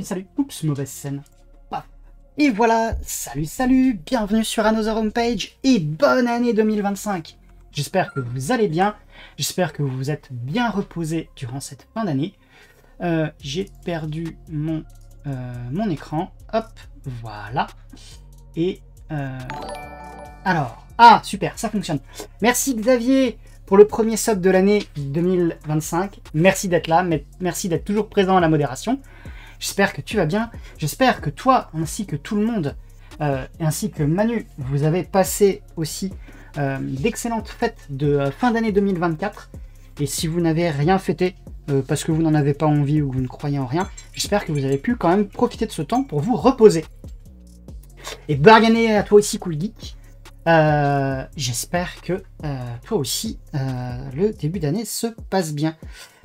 salut, oups, mauvaise scène. Paf. Et voilà, salut, bienvenue sur Another Homepage et bonne année 2025. J'espère que vous allez bien, j'espère que vous vous êtes bien reposé durant cette fin d'année. J'ai perdu mon écran, hop, voilà. Et alors, super, ça fonctionne. Merci Xavier pour le premier sub de l'année 2025. Merci d'être là, merci d'être toujours présent à la modération. J'espère que tu vas bien. J'espère que toi, ainsi que tout le monde, ainsi que Manu, vous avez passé aussi d'excellentes fêtes de fin d'année 2024. Et si vous n'avez rien fêté, parce que vous n'en avez pas envie ou vous ne croyez en rien, j'espère que vous avez pu quand même profiter de ce temps pour vous reposer. Et bonne année à toi aussi, Cool Geek. J'espère que toi aussi, le début d'année se passe bien.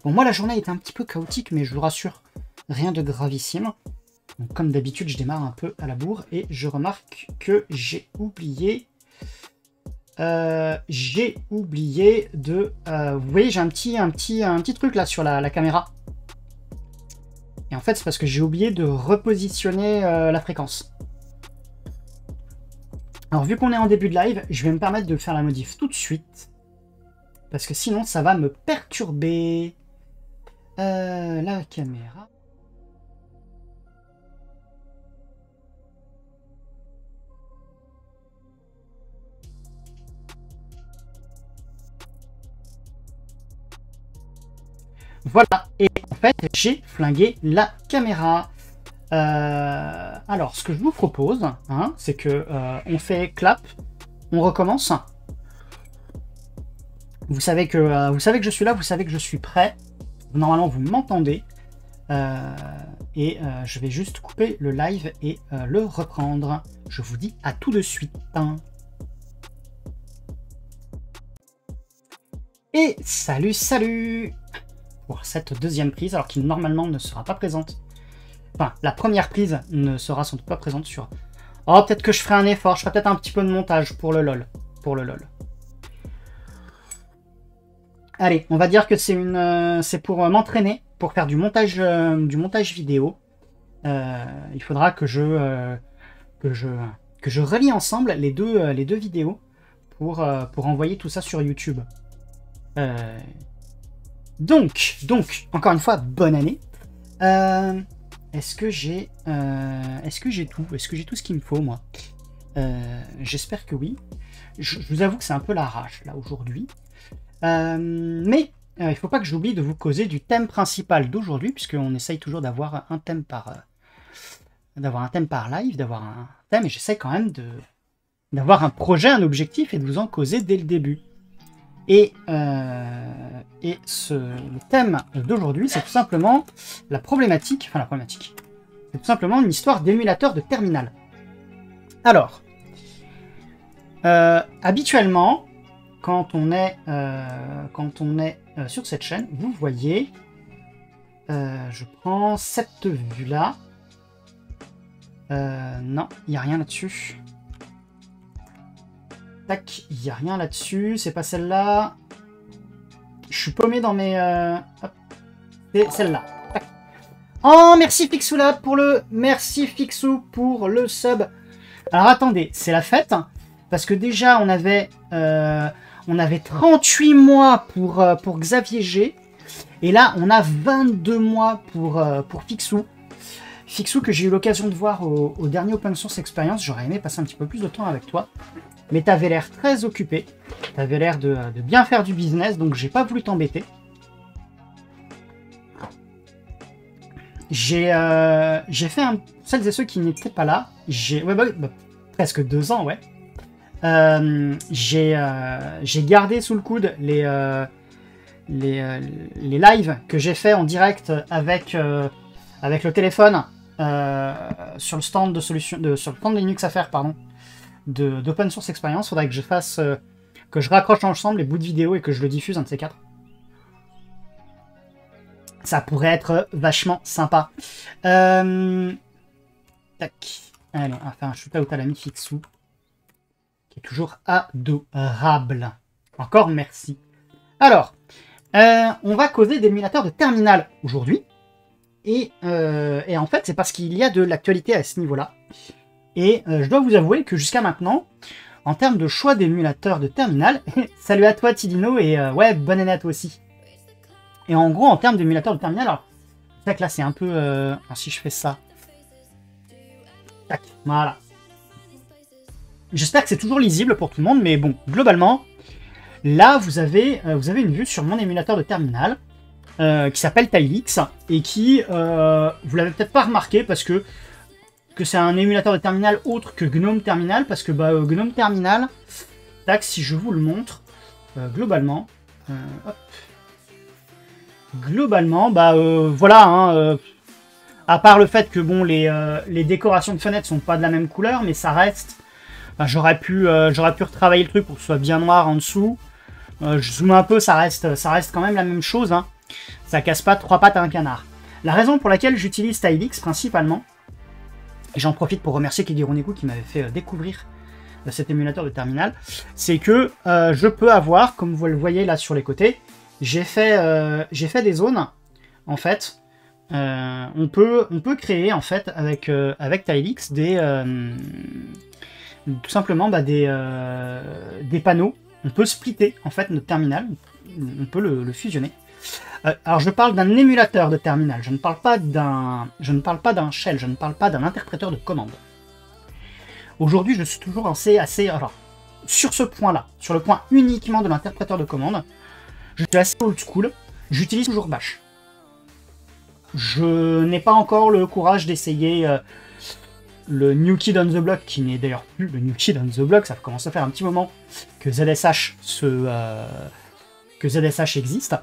Bon, moi, la journée est un petit peu chaotique, mais je vous rassure, rien de gravissime. Donc, comme d'habitude, je démarre un peu à la bourre et je remarque que j'ai oublié de... vous voyez, j'ai un petit truc là sur la caméra. Et en fait, c'est parce que j'ai oublié de repositionner la fréquence. Alors, vu qu'on est en début de live, je vais me permettre de faire la modif tout de suite. Parce que sinon, ça va me perturber. La caméra. Voilà. Et en fait, j'ai flingué la caméra. Alors, ce que je vous propose, hein, c'est que on fait clap, on recommence. Vous savez que je suis là, vous savez que je suis prêt. Normalement, vous m'entendez. Je vais juste couper le live et le reprendre. Je vous dis à tout de suite. Et salut pour cette deuxième prise, alors qui normalement ne sera pas présente. Enfin, la première prise ne sera sans doute pas présente sur... Oh, peut-être que je ferai un effort, je ferai peut-être un petit peu de montage pour le LOL. Allez, on va dire que c'est pour m'entraîner, pour faire du montage vidéo. Il faudra que je relie ensemble les deux vidéos pour envoyer tout ça sur YouTube. Donc, encore une fois, bonne année. Est-ce que j'ai tout ce qu'il me faut, moi? J'espère que oui. Je vous avoue que c'est un peu l'arrache, là, aujourd'hui. Mais il ne faut pas que j'oublie de vous causer du thème principal d'aujourd'hui, puisqu'on essaye toujours d'avoir un thème par live, d'avoir un thème, et j'essaye quand même d'avoir un projet, un objectif, et de vous en causer dès le début. Et le thème d'aujourd'hui, c'est tout simplement c'est tout simplement une histoire d'émulateur de terminal. Alors, habituellement, quand on est sur cette chaîne, vous voyez, je prends cette vue-là. Non, il n'y a rien là-dessus. Tac, il n'y a rien là-dessus, c'est pas celle-là. Je suis paumé dans mes... Hop, c'est celle-là. Oh, merci Fixou là pour le... Merci Fixou pour le sub. Alors attendez, c'est la fête. Parce que déjà, on avait 38 mois pour Xavier G. Et là, on a 22 mois pour Fixou. Fixou que j'ai eu l'occasion de voir au dernier Open Source Experience. J'aurais aimé passer un petit peu plus de temps avec toi. Mais tu avais l'air très occupé. Tu avais l'air de bien faire du business. Donc, j'ai pas voulu t'embêter. J'ai fait celles et ceux qui n'étaient pas là. Presque 2 ans, ouais. J'ai gardé sous le coude les lives que j'ai fait en direct avec le téléphone sur le stand de sur le stand de Linux Affaires, pardon, d'Open Source Experience. Il faudrait que je fasse que je raccroche ensemble les bouts de vidéo et que je le diffuse, un de ces quatre. Ça pourrait être vachement sympa. Tac. Allez, on va faire un shootout à l'ami Fixou, qui est toujours adorable. Encore merci. Alors, on va causer d'émulateurs de terminal aujourd'hui. Et en fait, c'est parce qu'il y a de l'actualité à ce niveau-là. Et je dois vous avouer que jusqu'à maintenant, en termes de choix d'émulateur de terminal, salut à toi Tidino, et ouais, bonne année à toi aussi. Et en gros, en termes d'émulateur de terminal, alors, c'est que là c'est un peu... alors, si je fais ça... Tac, voilà. J'espère que c'est toujours lisible pour tout le monde, mais bon, globalement, là vous avez une vue sur mon émulateur de terminal, qui s'appelle Tilix, et qui, vous l'avez peut-être pas remarqué, parce que c'est un émulateur de terminal autre que GNOME Terminal, parce que bah, GNOME Terminal, tac, si je vous le montre, globalement, hop. Globalement, bah voilà, hein, à part le fait que bon, les décorations de fenêtres sont pas de la même couleur, mais ça reste, bah, j'aurais pu retravailler le truc pour que ce soit bien noir en dessous. Je zoome un peu, ça reste quand même la même chose, hein. Ça casse pas trois pattes à un canard. La raison pour laquelle j'utilise Tilix principalement, et j'en profite pour remercier Kegironiku qui m'avait fait découvrir cet émulateur de terminal, c'est que je peux avoir, comme vous le voyez là sur les côtés, j'ai fait des zones, en fait. On peut créer, en fait, avec Tilix, tout simplement bah, des panneaux. On peut splitter, en fait, notre terminal. On peut le fusionner. Alors, je parle d'un émulateur de terminal. Je ne parle pas d'un shell. Je ne parle pas d'un interpréteur de commande. Aujourd'hui, je suis toujours assez... Alors, sur ce point-là, sur le point uniquement de l'interpréteur de commande, je suis assez old school. J'utilise toujours Bash. Je n'ai pas encore le courage d'essayer le New Kid on the Block, qui n'est d'ailleurs plus le New Kid on the Block. Ça commence à faire un petit moment que ZSH existe.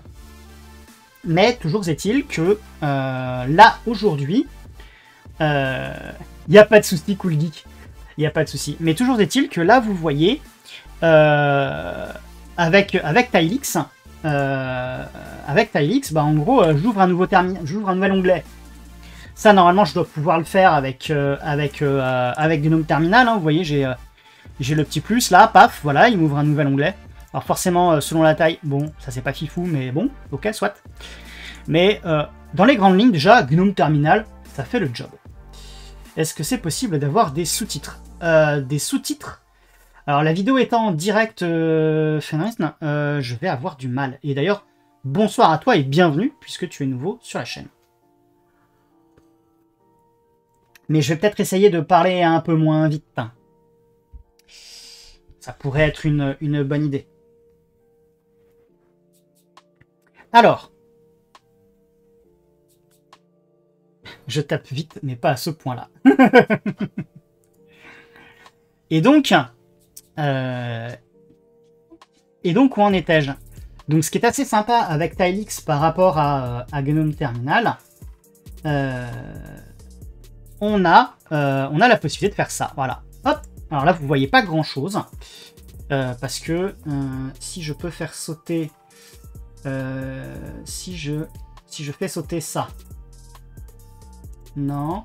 Mais toujours est-il que là, aujourd'hui, il n'y a pas de souci, Cool Geek. Il n'y a pas de souci. Mais toujours est-il que là, vous voyez, avec Tilix, bah, en gros, j'ouvre un nouvel onglet. Ça, normalement, je dois pouvoir le faire avec GNOME Terminal. Hein. Vous voyez, j'ai le petit plus là, paf, voilà, il m'ouvre un nouvel onglet. Alors forcément, selon la taille, bon, ça c'est pas fifou, mais bon, ok, soit. Mais dans les grandes lignes, déjà, GNOME Terminal, ça fait le job. Est-ce que c'est possible d'avoir des sous-titres? Des sous-titres. Alors la vidéo étant en direct, Fenrisn, je vais avoir du mal. Et d'ailleurs, bonsoir à toi et bienvenue, puisque tu es nouveau sur la chaîne. Mais je vais peut-être essayer de parler un peu moins vite. Ça pourrait être une bonne idée. Alors, je tape vite, mais pas à ce point-là. Et donc, où en étais-je? Donc, ce qui est assez sympa avec Tilix par rapport à GNOME Terminal, on a la possibilité de faire ça. Voilà. Hop. Alors là, vous voyez pas grand-chose. Parce que si je peux faire sauter... si je fais sauter ça... Non.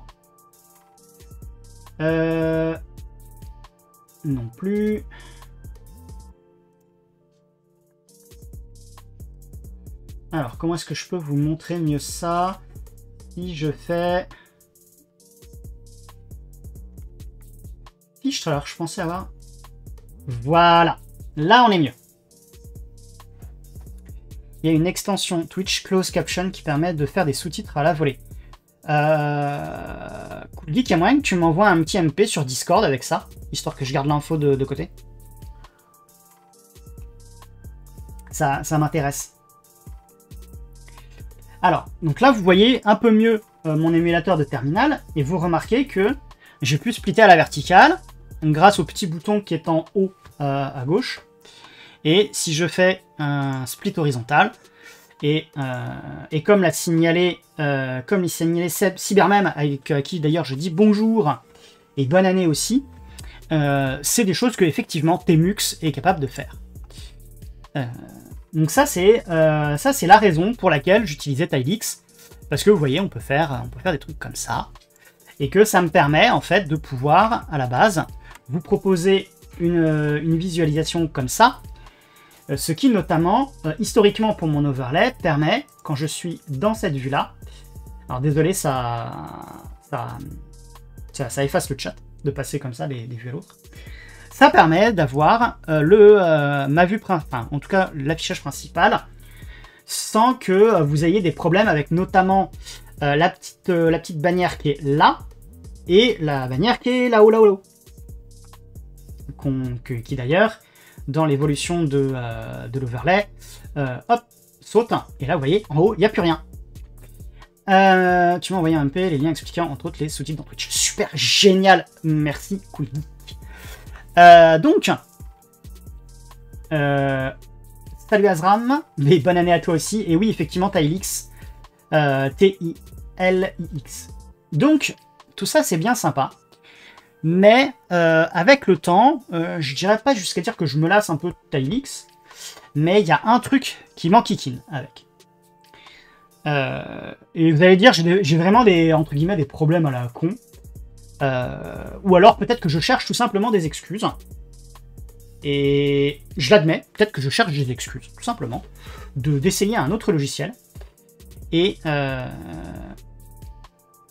Non plus. Alors, comment est-ce que je peux vous montrer mieux ça? Si je fais... Fiche, alors je pensais avoir... Voilà. Là, on est mieux. Il y a une extension Twitch Close Caption qui permet de faire des sous-titres à la volée. Cool Geek, il y a moyen que tu m'envoies un petit MP sur Discord avec ça, histoire que je garde l'info de côté. Ça m'intéresse. Alors, donc là, vous voyez un peu mieux mon émulateur de terminal, et vous remarquez que j'ai pu splitter à la verticale, grâce au petit bouton qui est en haut à gauche. Et si je fais un split horizontal, et comme l'a signalé, Cybermem, avec qui d'ailleurs je dis bonjour et bonne année aussi, c'est des choses que effectivement Tmux est capable de faire. Donc ça c'est la raison pour laquelle j'utilisais Tilix, parce que vous voyez on peut faire des trucs comme ça, et que ça me permet en fait de pouvoir à la base vous proposer une visualisation comme ça. Ce qui notamment, historiquement pour mon overlay, permet, quand je suis dans cette vue-là, Alors désolé, ça efface le chat, de passer comme ça les vues à l'autre. Ça permet d'avoir ma vue, enfin en tout cas l'affichage principal, sans que vous ayez des problèmes avec notamment la petite bannière qui est là, et la bannière qui est là-haut. Qui d'ailleurs, dans l'évolution de l'overlay, hop, saute. Et là, vous voyez, en haut, il n'y a plus rien. Tu m'as envoyé un MP, les liens expliquant entre autres les sous-titres dans Twitch. Super, génial. Merci, cool. Donc, salut Azram, mais bonne année à toi aussi. Et oui, effectivement, Tilix, T-I-L-I-X. Donc, tout ça, c'est bien sympa. Mais avec le temps, je dirais pas jusqu'à dire que je me lasse un peu de Tilix, mais il y a un truc qui m'enquiquine avec. Et vous allez dire, j'ai vraiment entre guillemets, des problèmes à la con. Ou alors peut-être que je cherche tout simplement des excuses. Et je l'admets, peut-être que je cherche des excuses, tout simplement, d'essayer un autre logiciel. Et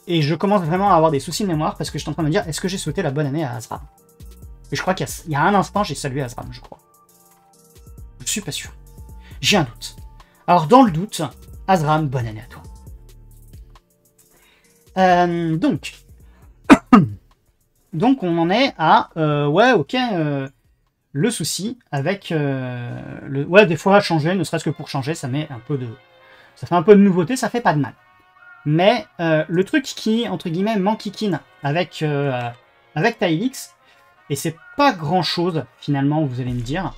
je commence vraiment à avoir des soucis de mémoire parce que je suis en train de me dire, est-ce que j'ai souhaité la bonne année à Azram? Et je crois qu'il y a un instant, j'ai salué Azram, je crois. Je suis pas sûr. J'ai un doute. Alors, dans le doute, Azram, bonne année à toi. Donc, on en est à, ouais, ok, le souci avec, ouais, des fois, changer, ne serait-ce que pour changer, ça fait un peu de nouveauté, ça fait pas de mal. Mais le truc qui, entre guillemets, m'enquiquine avec Tilix, et c'est pas grand-chose, finalement, vous allez me dire,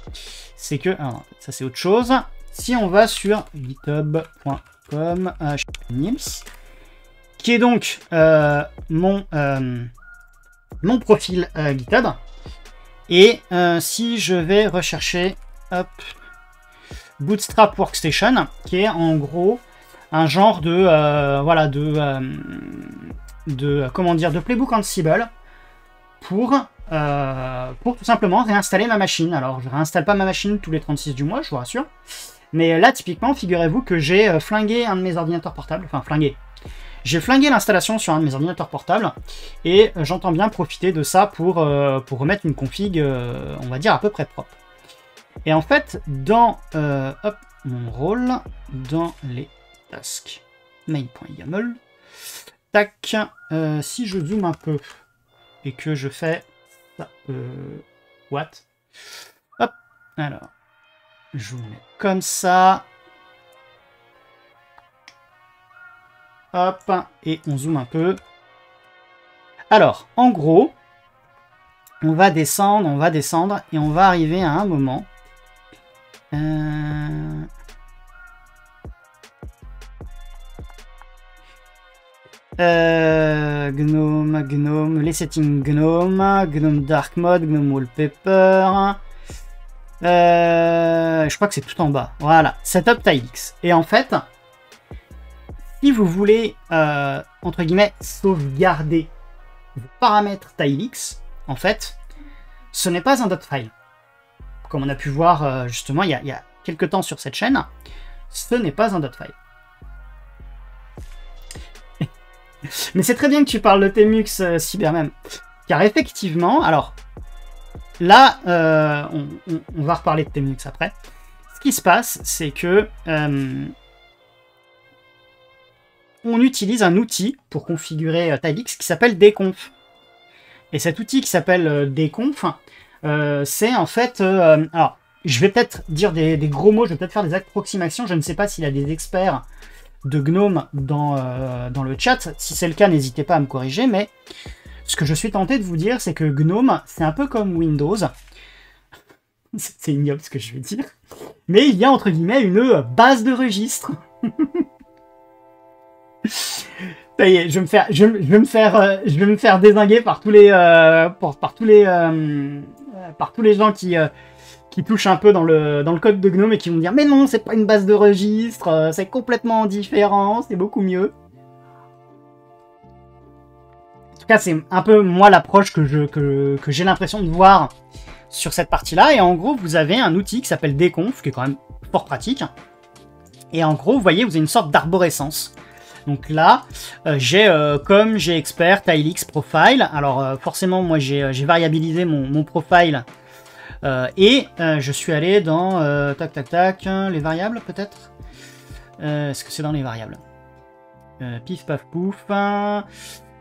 c'est que, alors, ça c'est autre chose, si on va sur github.com, Nils, qui est donc mon profil GitHub, et si je vais rechercher, hop, Bootstrap Workstation, qui est en gros un genre de voilà comment dire, de playbook Ansible pour tout simplement réinstaller ma machine. Alors je réinstalle pas ma machine tous les 36 du mois, je vous rassure, mais là typiquement figurez-vous que j'ai flingué un de mes ordinateurs portables, enfin flingué. J'ai flingué l'installation sur un de mes ordinateurs portables et j'entends bien profiter de ça pour remettre une config, on va dire à peu près propre. Et en fait, dans hop, mon rôle, dans les tasks, main.yaml, tac, si je zoome un peu et que je fais ça, what, hop, alors, je vous mets comme ça, hop, et on zoome un peu. Alors, en gros, on va descendre, et on va arriver à un moment. GNOME, les settings GNOME Dark Mode, GNOME Wallpaper. Je crois que c'est tout en bas. Voilà, Setup Tilix. Et en fait, si vous voulez, entre guillemets, sauvegarder vos paramètres Tilix, en fait, ce n'est pas un .file. Comme on a pu voir justement il y a quelques temps sur cette chaîne, ce n'est pas un .file. Mais c'est très bien que tu parles de Tmux, Cybermem. Car effectivement, alors, là, on va reparler de Tmux après. Ce qui se passe, c'est que on utilise un outil pour configurer Tilix qui s'appelle dconf. Et cet outil qui s'appelle dconf, c'est en fait... alors, je vais peut-être dire des gros mots, je vais peut-être faire des approximations. Je ne sais pas s'il y a des experts de GNOME dans le chat. Si c'est le cas, n'hésitez pas à me corriger. Mais ce que je suis tenté de vous dire, c'est que GNOME, c'est un peu comme Windows. C'est ignoble ce que je vais dire. Mais il y a entre guillemets une base de registre. Ça y est, je vais me faire dézinguer par tous les gens qui touchent un peu dans le code de GNOME et qui vont dire mais non, c'est pas une base de registre, c'est complètement différent, c'est beaucoup mieux. En tout cas, c'est un peu moi l'approche que j'ai l'impression de voir sur cette partie-là. Et en gros, vous avez un outil qui s'appelle dconf, qui est quand même fort pratique. Et en gros, vous voyez, vous avez une sorte d'arborescence Donc là, j'ai j'ai expert, TileX, profile. Alors forcément, moi j'ai variabilisé mon profile et je suis allé dans les variables peut-être. Est-ce que c'est dans les variables? Pif paf pouf,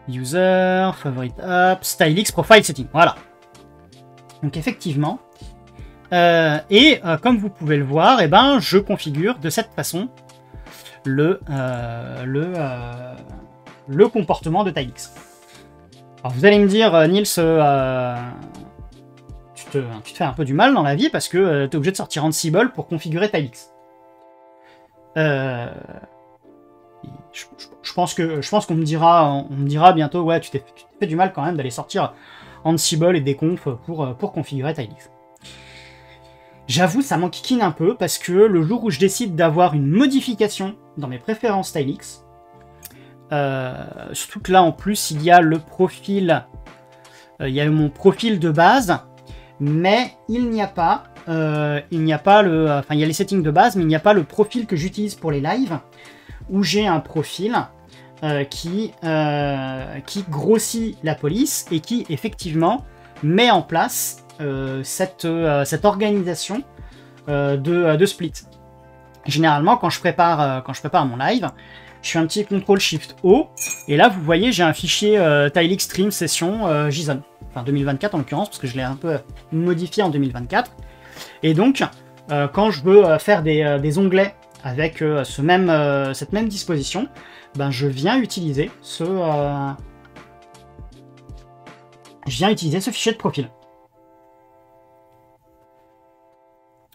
user, favorite app, TileX, profile setting. Voilà. Donc effectivement. Comme vous pouvez le voir, eh ben, je configure de cette façon le comportement de TileX. Alors vous allez me dire, Nils, tu te fais un peu du mal dans la vie parce que tu es obligé de sortir Ansible pour configurer TileX. Je pense qu'on me dira bientôt, ouais, tu t'es fait du mal quand même d'aller sortir Ansible et des confs pour configurer TileX. J'avoue, ça m'enquiquine un peu parce que le jour où je décide d'avoir une modification dans mes préférences TileX, surtout que là en plus il y a le profil, il y a mon profil de base, mais il n'y a pas il y a les settings de base, mais il n'y a pas le profil que j'utilise pour les lives, où j'ai un profil qui grossit la police et qui effectivement met en place cette organisation de split. Généralement, quand je prépare mon live, je fais un petit CTRL-SHIFT-O, et là, vous voyez, j'ai un fichier TileX Stream Session JSON, enfin 2024 en l'occurrence, parce que je l'ai un peu modifié en 2024. Et donc, quand je veux faire des onglets avec cette même disposition, ben, je viens utiliser ce fichier de profil.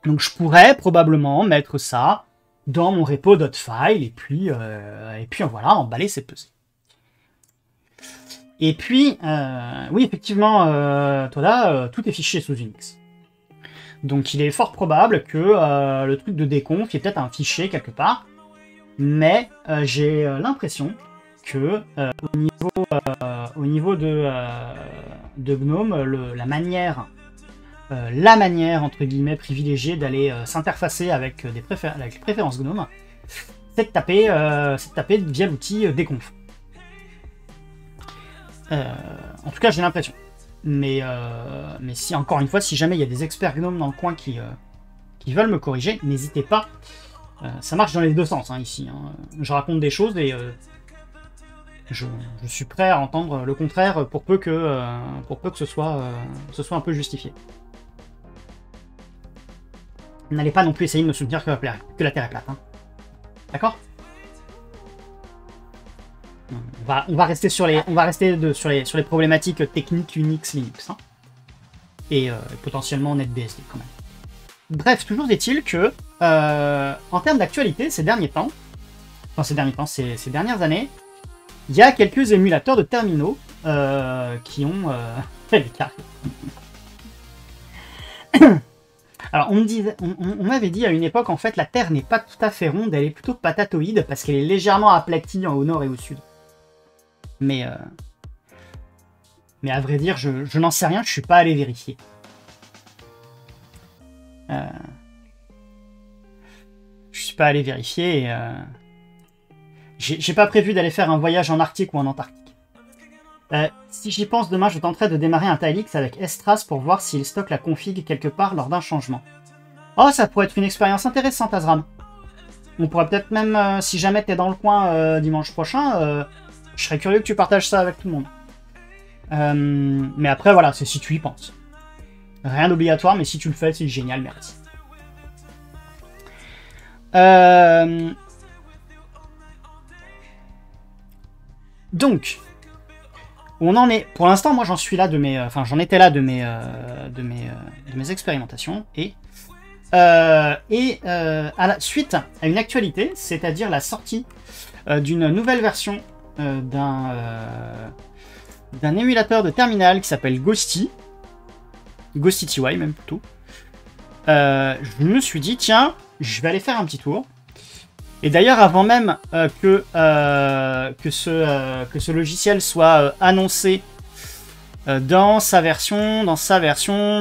Donc je pourrais probablement mettre ça dans mon repo .file et puis voilà, emballer c'est pesé. Et puis, oui, effectivement, tout est fiché sous Unix. Donc il est fort probable que le truc de déconf, il y ait peut-être un fichier quelque part, mais j'ai l'impression que au niveau de GNOME, la manière entre guillemets privilégiée d'aller s'interfacer avec les préférences GNOME, c'est de taper via l'outil déconf. En tout cas, j'ai l'impression. Mais si, encore une fois, si jamais il y a des experts GNOME dans le coin qui veulent me corriger, n'hésitez pas. Ça marche dans les deux sens hein, ici. Hein. Je raconte des choses et je suis prêt à entendre le contraire pour peu que ce soit un peu justifié. N'allez pas non plus essayer de me soutenir que la Terre est plate. Hein. D'accord ? On va rester sur les problématiques techniques Unix Linux. Hein. Et potentiellement NetBSD quand même. Bref, toujours est-il que en termes d'actualité, ces dernières années, il y a quelques émulateurs de terminaux qui ont fait le carré. Alors, on m'avait dit à une époque, en fait, la Terre n'est pas tout à fait ronde, elle est plutôt patatoïde, parce qu'elle est légèrement aplatie au nord et au sud. Mais à vrai dire, je n'en sais rien, je suis pas allé vérifier. Je suis pas allé vérifier et j'ai pas prévu d'aller faire un voyage en Arctique ou en Antarctique. Si j'y pense, demain je tenterai de démarrer un TileX avec Estras pour voir s'il stocke la config quelque part lors d'un changement. Oh, ça pourrait être une expérience intéressante, Azram. On pourrait peut-être même, si jamais t'es dans le coin dimanche prochain, je serais curieux que tu partages ça avec tout le monde. Mais après, voilà, c'est si tu y penses. Rien d'obligatoire, mais si tu le fais, c'est génial, merci. Donc, on en est. Pour l'instant, moi, j'en suis là de mes. Enfin, j'en étais là de mes expérimentations à la suite à une actualité, c'est-à-dire la sortie d'une nouvelle version d'un émulateur de terminal qui s'appelle Ghosty TY même plutôt. Je me suis dit tiens, je vais aller faire un petit tour. Et d'ailleurs, avant même que ce logiciel soit annoncé dans sa version,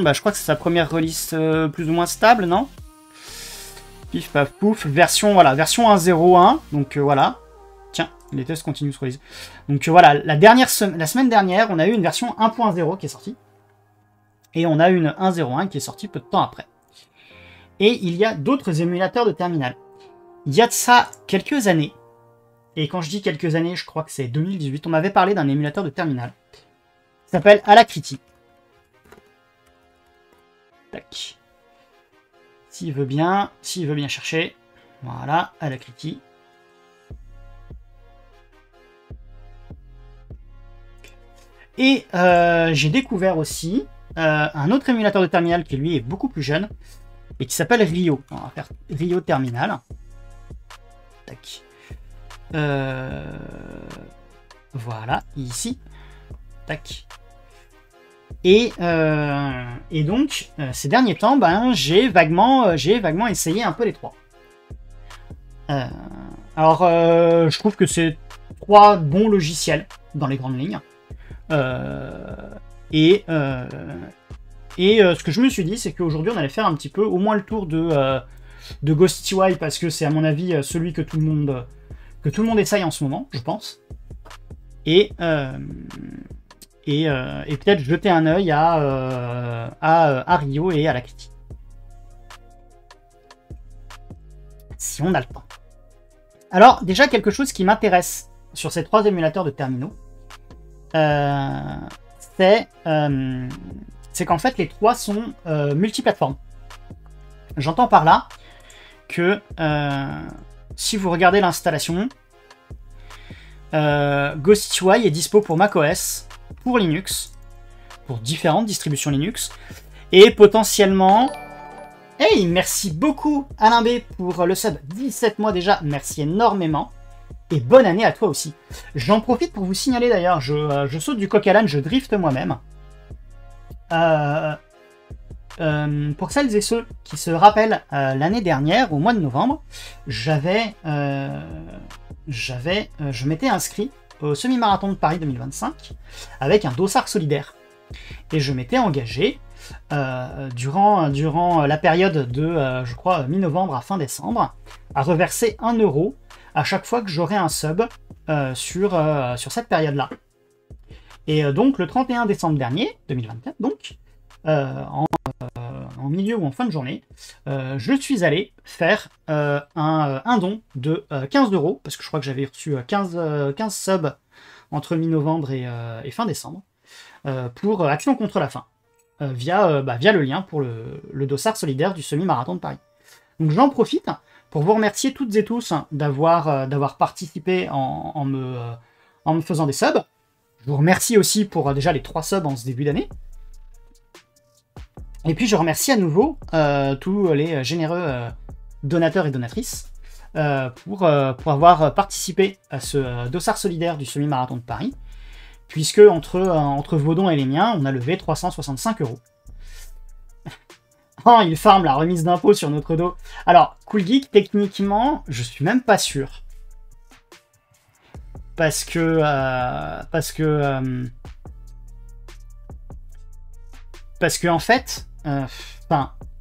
bah, je crois que c'est sa première release plus ou moins stable, non? Pif paf pouf, version 1.0.1, donc voilà. Tiens, Les tests continuent sur les... Donc voilà, la semaine dernière, on a eu une version 1.0 qui est sortie. Et on a une 1.01 qui est sortie peu de temps après. Et il y a d'autres émulateurs de terminal. Il y a de ça quelques années. Et quand je dis quelques années, je crois que c'est 2018. On m'avait parlé d'un émulateur de terminal. Qui s'appelle Alacrity. Tac. S'il veut bien chercher. Voilà, Alacrity. Et j'ai découvert aussi un autre émulateur de terminal qui lui est beaucoup plus jeune et qui s'appelle Rio. On va faire Rio Terminal. Tac. Voilà, ici. Tac. Et donc, ces derniers temps, ben, j'ai vaguement essayé un peu les trois. Alors, je trouve que c'est trois bons logiciels dans les grandes lignes. Ce que je me suis dit, c'est qu'aujourd'hui, on allait faire un petit peu, au moins le tour de GhostTY, parce que c'est à mon avis celui que tout le monde essaye en ce moment, je pense. Et peut-être jeter un œil à Rio et à Alacrity. Si on a le temps. Alors, déjà, quelque chose qui m'intéresse sur ces trois émulateurs de terminaux, c'est qu'en fait, les trois sont multiplateformes. J'entends par là que si vous regardez l'installation, GhostTY est dispo pour macOS, pour Linux, pour différentes distributions Linux, et potentiellement... Hey, merci beaucoup Alain B pour le sub, 17 mois déjà, merci énormément, et bonne année à toi aussi. J'en profite pour vous signaler d'ailleurs, je saute du coq à l'âne, je drift moi-même. Pour celles et ceux qui se rappellent, l'année dernière, au mois de novembre, je m'étais inscrit au semi-marathon de Paris 2025 avec un dossard solidaire. Et je m'étais engagé durant la période de, je crois, mi-novembre à fin décembre, à reverser 1 € à chaque fois que j'aurais un sub sur cette période-là. Et donc, le 31 décembre dernier, 2024, donc, en milieu ou en fin de journée, je suis allé faire un don de 15 €, parce que je crois que j'avais reçu 15 subs entre mi-novembre et fin décembre, pour Action contre la faim, via le lien pour le dossard solidaire du semi-marathon de Paris. Donc j'en profite pour vous remercier toutes et tous d'avoir participé en me faisant des subs. Je vous remercie aussi pour déjà les 3 subs en ce début d'année. Et puis je remercie à nouveau tous les généreux donateurs et donatrices pour avoir participé à ce dossard solidaire du semi-marathon de Paris, puisque entre vos dons et les miens, on a levé 365 €. Oh, il farme la remise d'impôt sur notre dos. Alors, Cool Geek, techniquement, je suis même pas sûr. Parce que en fait,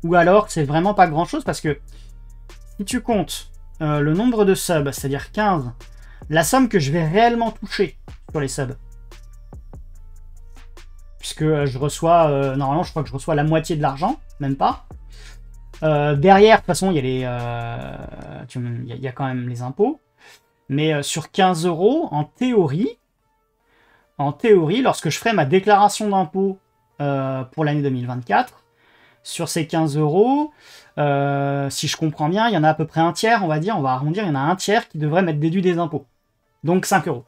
ou alors c'est vraiment pas grand chose, parce que si tu comptes le nombre de subs, c'est-à-dire 15, la somme que je vais réellement toucher sur les subs, puisque je reçois, normalement je crois que je reçois la moitié de l'argent, même pas. Derrière, de toute façon, il y a il y a quand même les impôts, mais sur 15 € en théorie, lorsque je ferai ma déclaration d'impôt pour l'année 2024, sur ces 15 €, si je comprends bien, il y en a à peu près un tiers, on va dire, on va arrondir, il y en a un tiers qui devrait m'être déduit des impôts. Donc 5 €.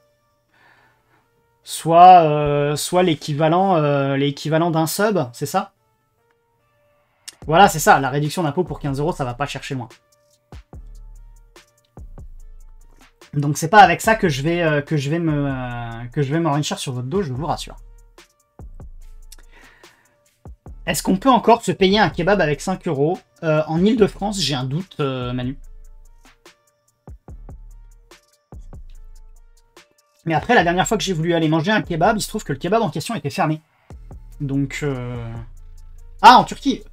Soit l'équivalent d'un sub, c'est ça? Voilà, c'est ça, la réduction d'impôt pour 15 €, ça va pas chercher loin. Donc c'est pas avec ça que je vais m'enrichir sur votre dos, je vous rassure. Est-ce qu'on peut encore se payer un kebab avec 5 €? En Ile-de-France, j'ai un doute, Manu. Mais après, la dernière fois que j'ai voulu aller manger un kebab, il se trouve que le kebab en question était fermé. Donc... Ah, en Turquie!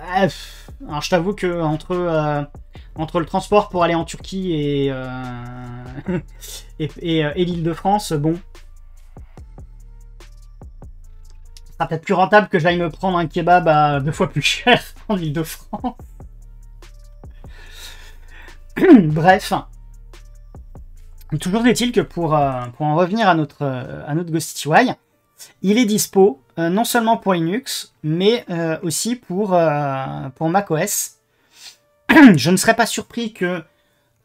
Alors je t'avoue que entre le transport pour aller en Turquie et, et l'Île-de-France, bon, ce sera peut-être plus rentable que j'aille me prendre un kebab à 2 fois plus cher en Île-de-France. Bref. Toujours est-il que pour en revenir à notre Ghosty UI, il est dispo non seulement pour Linux, mais aussi pour macOS. Je ne serais pas surpris que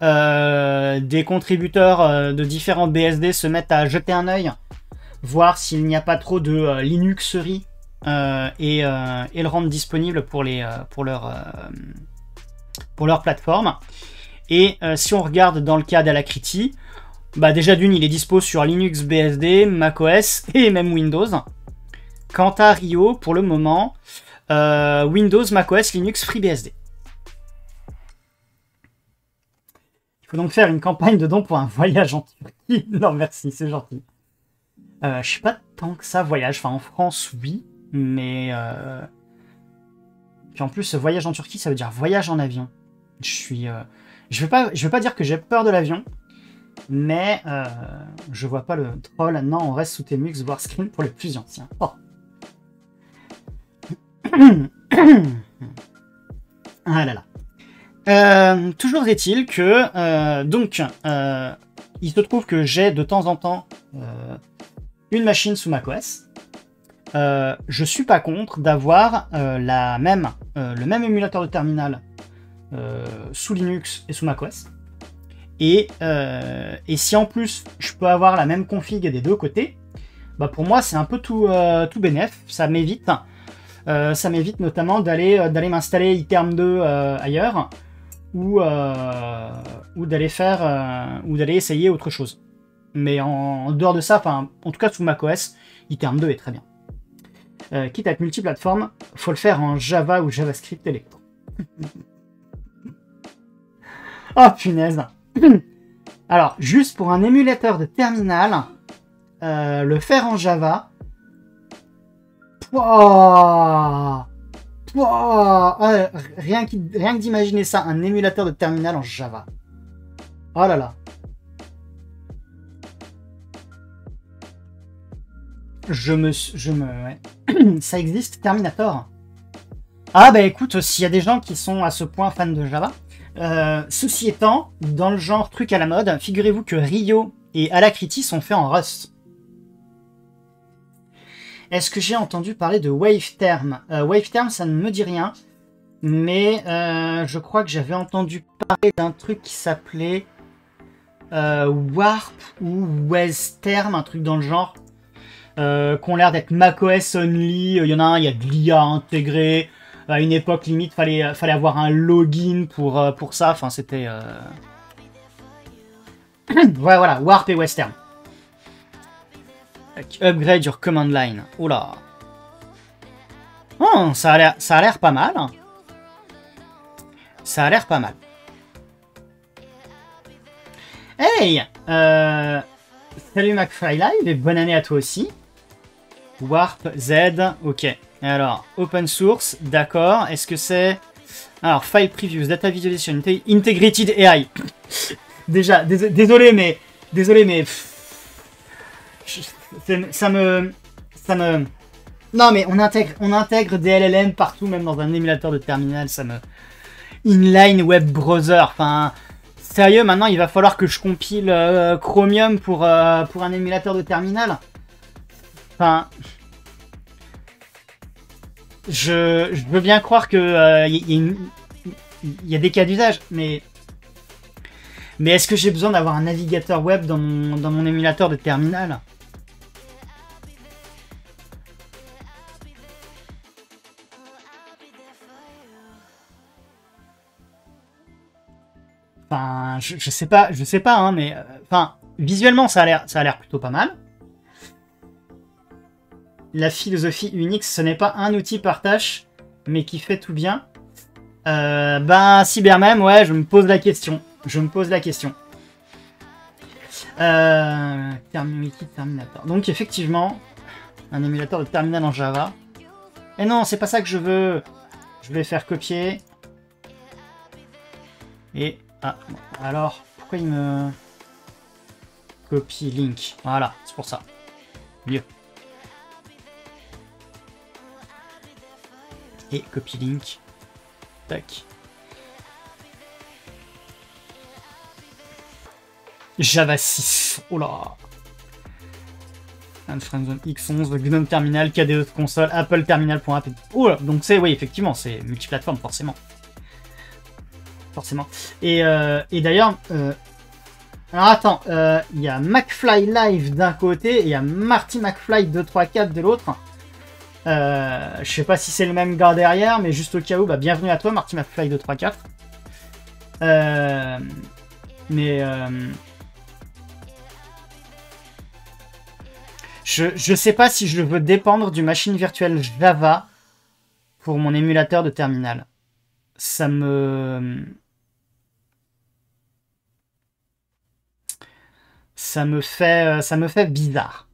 des contributeurs de différents BSD se mettent à jeter un œil, voir s'il n'y a pas trop de Linuxerie et le rendre disponible pour leur plateforme. Et si on regarde dans le cas d'Alacrity, bah déjà d'une, il est dispo sur Linux, BSD, macOS et même Windows. Quant à Rio, pour le moment, Windows, macOS, Linux, FreeBSD. Il faut donc faire une campagne de dons pour un voyage en Turquie. Non merci, c'est gentil. Je sais pas tant que ça voyage. Enfin en France, oui, mais puis en plus voyage en Turquie, ça veut dire voyage en avion. Je veux pas dire que j'ai peur de l'avion, mais je vois pas le troll. Non, on reste sous tes mux, voir screen pour les plus anciens. Oh. Ah là là. Toujours est-il que il se trouve que j'ai de temps en temps une machine sous macOS. Je suis pas contre d'avoir le même émulateur de terminal sous Linux et sous macOS. Et si en plus je peux avoir la même config des deux côtés, bah pour moi c'est un peu tout bénef. Ça m'évite notamment d'aller m'installer iterm2 ailleurs ou d'aller essayer autre chose. Mais en dehors de ça, en tout cas sous macOS, iterm2 est très bien. Quitte à être multiplateforme, faut le faire en Java ou JavaScript Electro. Oh punaise. Alors, juste pour un émulateur de terminal, le faire en Java. Rien que d'imaginer ça, un émulateur de terminal en Java. Oh là là. Ouais. Ça existe, Terminator. Ah bah écoute, s'il y a des gens qui sont à ce point fans de Java, ceci étant, dans le genre truc à la mode, figurez-vous que Rio et Alacrity sont faits en Rust. Est-ce que j'ai entendu parler de WaveTerm? WaveTerm, ça ne me dit rien, mais je crois que j'avais entendu parler d'un truc qui s'appelait Warp ou WaveTerm, un truc dans le genre, qui ont l'air d'être macOS only. Il y en a un, il y a de l'IA intégré. À une époque, limite, fallait avoir un login pour ça. Enfin, c'était... ouais, voilà, Warp et Western. Upgrade your command line. Oula. Oh, ça a l'air pas mal. Ça a l'air pas mal. Hey, salut McFly Live et bonne année à toi aussi. Warp Z, ok. Alors, open source, d'accord. Est-ce que c'est... Alors, file previews, data visualization, integrated AI. Déjà, désolé, mais... Ça me... Non, mais on intègre des LLM partout, même dans un émulateur de terminal, ça me... Inline web browser, enfin... Sérieux, maintenant, il va falloir que je compile Chromium pour un émulateur de terminal. Enfin... Je veux bien croire que il y a des cas d'usage, mais est-ce que j'ai besoin d'avoir un navigateur web dans mon émulateur de terminal? Enfin, je sais pas, hein, mais enfin, visuellement, ça a l'air plutôt pas mal. La philosophie Unix, ce n'est pas un outil par tâche, mais qui fait tout bien. Ben, Cybermem, ouais, je me pose la question. Terminator. Donc, effectivement, un émulateur de terminal en Java. Et non, c'est pas ça que je veux. je vais faire copier. Et... Ah, bon, alors, pourquoi il me... Copie link. Voilà, c'est pour ça. Mieux. Et copie link. Tac. Java 6. Oh là. Friendzone X11, GNOME Terminal, KDE console, Apple Terminal.app. Oh là. Donc c'est, oui, effectivement, c'est multiplateforme, forcément. Forcément. Et d'ailleurs... alors attends, il y a McFly Live d'un côté et il y a Marty McFly 234 de l'autre. Je sais pas si c'est le même gars derrière, mais juste au cas où, bah, bienvenue à toi Marty McFly 234. Je sais pas si je veux dépendre du machine virtuelle Java pour mon émulateur de terminal. Ça me fait bizarre.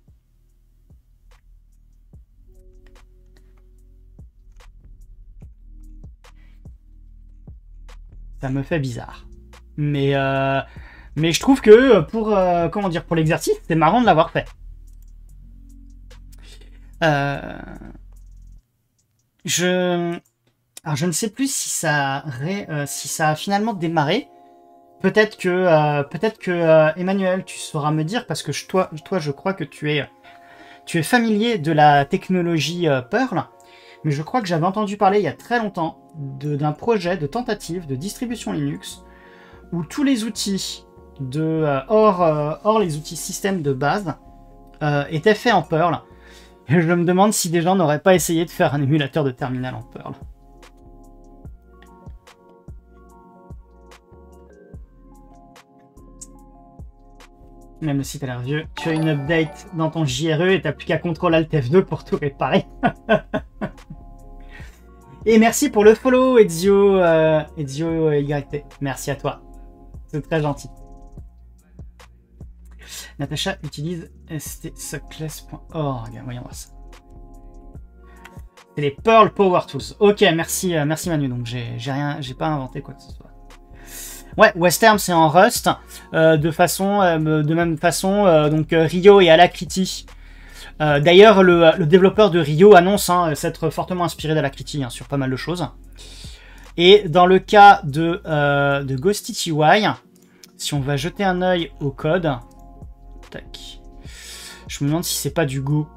Ça me fait bizarre. Mais je trouve que pour comment dire, pour l'exercice, c'est marrant de l'avoir fait. Alors je ne sais plus si ça a finalement démarré. Peut-être que Emmanuel, tu sauras me dire, parce que toi, je crois que tu es familier de la technologie Perl, mais je crois que j'avais entendu parler il y a très longtemps d'un projet de tentative de distribution Linux où tous les outils hors les outils système de base étaient faits en Perl. Et je me demande si des gens n'auraient pas essayé de faire un émulateur de terminal en Perl. Même le site a l'air vieux. Tu as une update dans ton JRE et t'as plus qu'à CTRL Alt F2 pour tout réparer. Et merci pour le follow, Ezio YT. Merci à toi. C'est très gentil. Natacha utilise stsuckless.org. Voyons voir ça. C'est les Perl Power Tools. Ok, merci Manu. Donc j'ai pas inventé quoi que ce soit. Ouais, Western c'est en Rust, de même façon, donc Rio et Alacrity. D'ailleurs, le développeur de Rio annonce s'être fortement inspiré d'Alacrity sur pas mal de choses. Et dans le cas de GhostTTY, si on va jeter un œil au code, tac, je me demande si c'est pas du Go.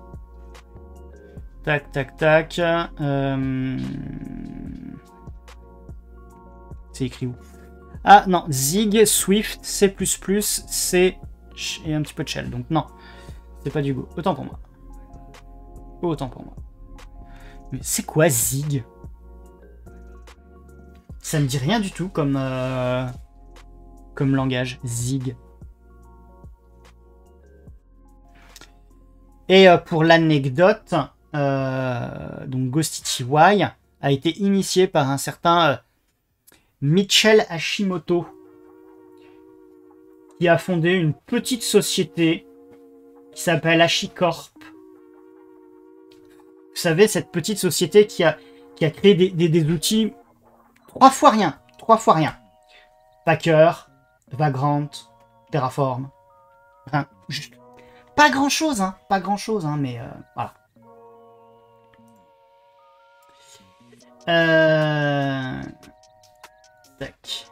Tac, tac, tac. C'est écrit où? Ah non, Zig, Swift, C++, C et un petit peu de Shell. Donc non, c'est pas du Go. Autant pour moi. Autant pour moi. Mais c'est quoi Zig? Ça me dit rien du tout comme langage. Zig. Et pour l'anecdote, donc GhostTTY a été initié par un certain Michel Hashimoto, qui a fondé une petite société qui s'appelle HashiCorp. Vous savez, cette petite société qui a créé des outils 3 fois rien. Packer, Vagrant, Terraform. Enfin, juste pas grand chose, mais voilà. Tac.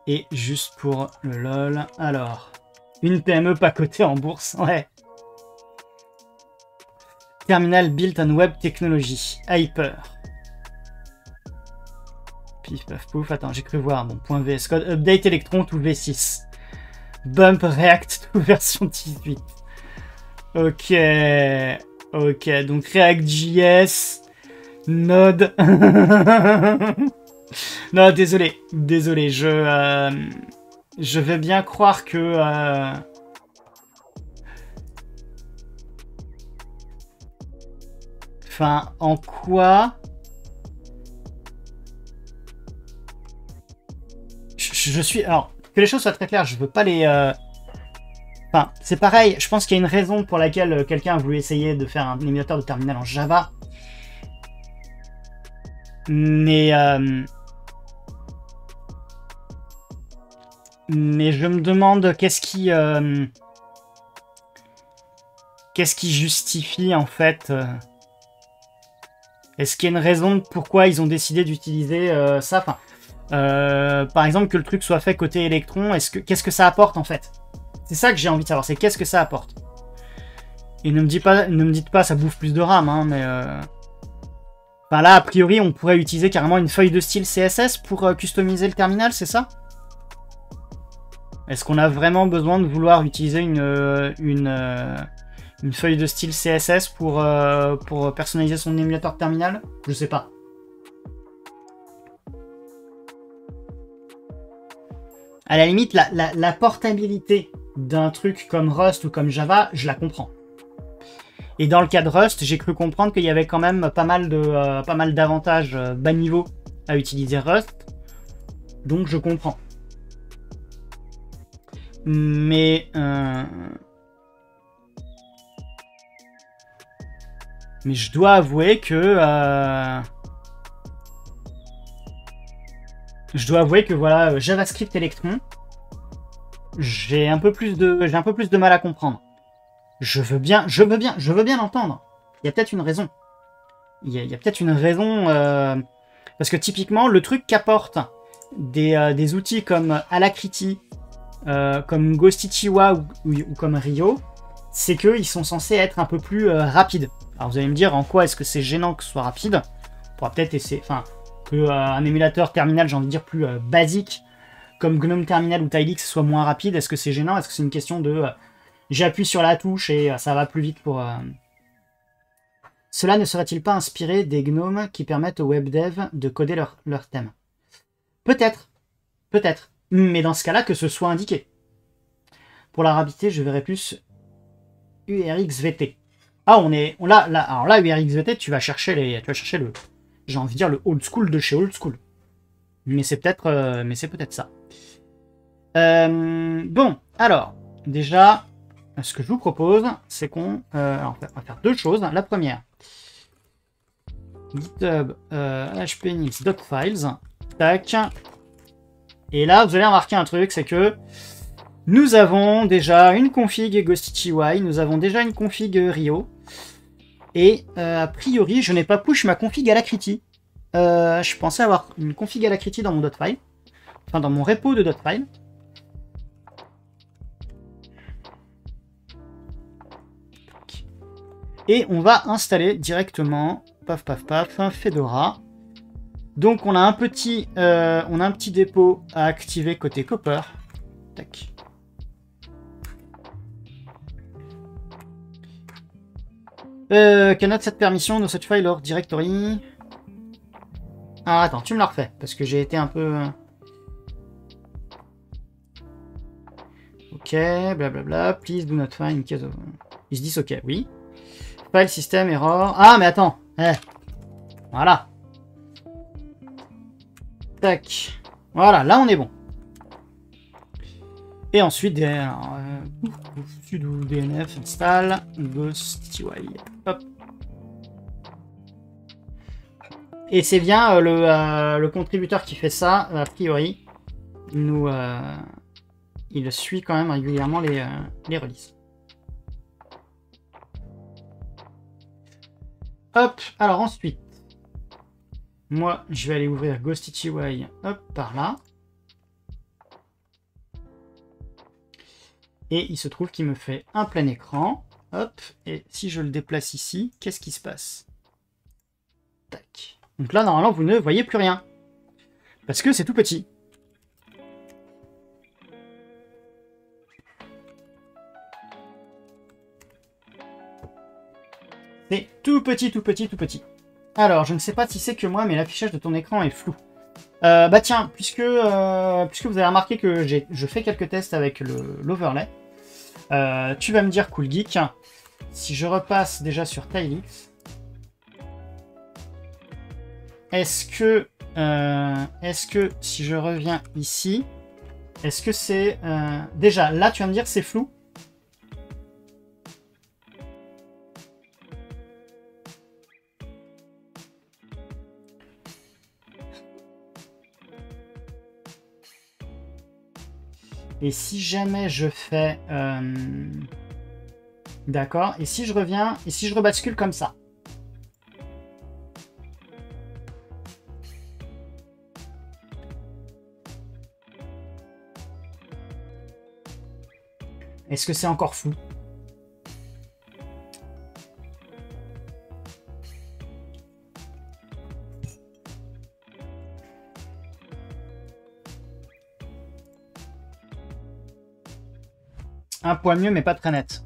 Et juste pour le lol, alors, une PME pas cotée en bourse, ouais. Terminal Built on Web Technology, Hyper. Pif paf pouf, attends, j'ai cru voir, bon, .vs Code, Update Electron to V6. Bump React to version 18. Ok, donc React.js, Node. Non, désolé, je vais bien croire que... Enfin, en quoi... Je suis... Alors, que les choses soient très claires, je veux pas les... Enfin, c'est pareil, je pense qu'il y a une raison pour laquelle quelqu'un a voulu essayer de faire un émulateur de terminal en Java. Mais je me demande qu'est-ce qui justifie en fait. Est-ce qu'il y a une raison pourquoi ils ont décidé d'utiliser ça, enfin, par exemple, que le truc soit fait côté électron, qu'est-ce que ça apporte en fait? C'est ça que j'ai envie de savoir, c'est qu'est-ce que ça apporte? Et ne me dites pas ça bouffe plus de RAM, hein, mais enfin, là, a priori, on pourrait utiliser carrément une feuille de style CSS pour customiser le terminal, c'est ça? Est-ce qu'on a vraiment besoin de vouloir utiliser une feuille de style CSS pour personnaliser son émulateur de terminal? Je sais pas. À la limite, la portabilité d'un truc comme Rust ou comme Java, je la comprends. Et dans le cas de Rust, j'ai cru comprendre qu'il y avait quand même pas mal d'avantages bas niveau à utiliser Rust. Donc je comprends. Mais je dois avouer que voilà, JavaScript Electron, j'ai un peu plus de mal à comprendre. Je veux bien l'entendre. Il y a peut-être une raison. Il y a peut-être une raison parce que typiquement le truc qu'apportent des outils comme Alacrity, comme Ghostichiwa ou comme Rio, c'est qu'ils sont censés être un peu plus rapides. Alors vous allez me dire en quoi est-ce que c'est gênant que ce soit rapide. On pourra peut-être essayer, enfin, qu'un émulateur terminal, j'ai envie de dire plus basique, comme GNOME Terminal ou Tilix soit moins rapide. Est-ce que c'est gênant? Est-ce que c'est une question de j'appuie sur la touche et ça va plus vite pour... Cela ne serait-il pas inspiré des GNOME qui permettent aux web devs de coder leur thème? Peut-être. Peut-être. Mais dans ce cas-là, que ce soit indiqué. Pour la rapidité, je verrais plus URXVT. Ah, alors là, URXVT, tu vas chercher le, j'ai envie de dire le old school de chez old school. Mais c'est peut-être ça. Bon, alors, déjà, ce que je vous propose, c'est qu'on va faire deux choses. La première, GitHub hpnix.files, tac. Et là, vous allez remarquer un truc, c'est que nous avons déjà une config Ghostichiwa, nous avons déjà une config Rio, et a priori, je n'ai pas push ma config Alacrity. Je pensais avoir une config Alacrity dans mon .file, enfin dans mon repo de .file. Et on va installer directement, paf paf paf, Fedora. Donc on a un petit dépôt à activer côté Copper. Tac. Cannot set permission de cette file or directory. Ah attends, tu me la refais, parce que j'ai été un peu... Ok, blablabla, please do not find in case of... Ils se disent ok, oui. File system error. Ah mais attends, voilà. Tac. Voilà, là on est bon. Et ensuite, sudo dnf install Ghostichiwa. Hop. Et c'est bien le contributeur qui fait ça, a priori. Il suit quand même régulièrement les releases. Hop, alors ensuite, moi je vais aller ouvrir Ghostichiwa, hop, par là. Et il se trouve qu'il me fait un plein écran. Hop, et si je le déplace ici, qu'est-ce qui se passe? Tac. Donc là, normalement, vous ne voyez plus rien. Parce que c'est tout petit. C'est tout petit, tout petit, tout petit. Alors, je ne sais pas si c'est que moi, mais l'affichage de ton écran est flou. Bah tiens, puisque vous avez remarqué que je fais quelques tests avec l'overlay, tu vas me dire, Cool Geek, si je repasse déjà sur Tilix, est-ce que si je reviens ici, est-ce que c'est... déjà, là, tu vas me dire c'est flou. Et si jamais je fais... D'accord. Et si je reviens... Et si je rebascule comme ça? Est-ce que c'est encore fou? Un poil mieux, mais pas très net.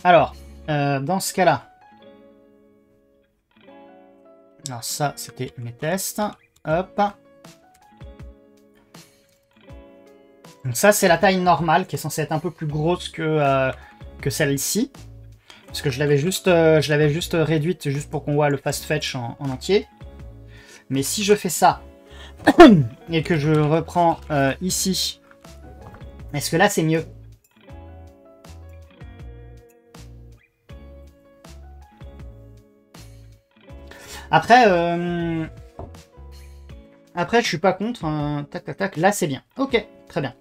Alors, dans ce cas-là... Alors ça, c'était mes tests. Hop. Donc ça, c'est la taille normale, qui est censée être un peu plus grosse que celle-ci. Parce que je l'avais juste réduite, juste pour qu'on voit le fast fetch en entier. Mais si je fais ça, et que je reprends ici, est-ce que là, c'est mieux? Après, je suis pas contre. Tac, tac, tac. Là, c'est bien. Ok, très bien.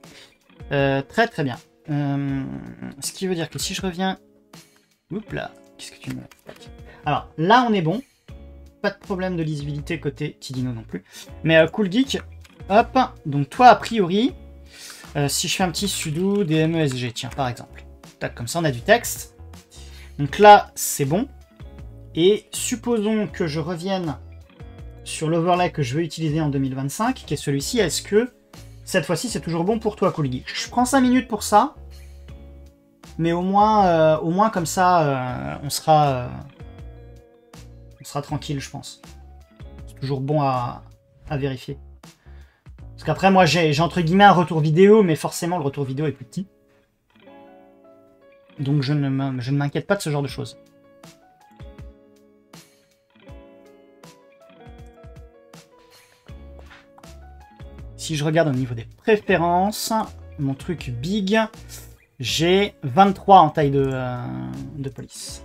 Très, très bien. Ce qui veut dire que si je reviens... Oups là, qu'est-ce que tu me... Alors, là, on est bon. Pas de problème de lisibilité côté Tidino non plus. Mais Cool Geek, hop. Donc, toi, a priori, si je fais un petit sudo DMESG, tiens, par exemple. Tac, comme ça, on a du texte. Donc là, c'est bon. Et supposons que je revienne sur l'overlay que je veux utiliser en 2025, qui est celui-ci. Est-ce que cette fois-ci, c'est toujours bon pour toi, Cool Geek? Je prends 5 minutes pour ça, mais au moins comme ça, on sera tranquille, je pense. C'est toujours bon à vérifier. Parce qu'après, moi, j'ai entre guillemets un retour vidéo, mais forcément, le retour vidéo est plus petit. Donc, je ne m'inquiète pas de ce genre de choses. Si je regarde au niveau des préférences, mon truc big, j'ai 23 en taille de police.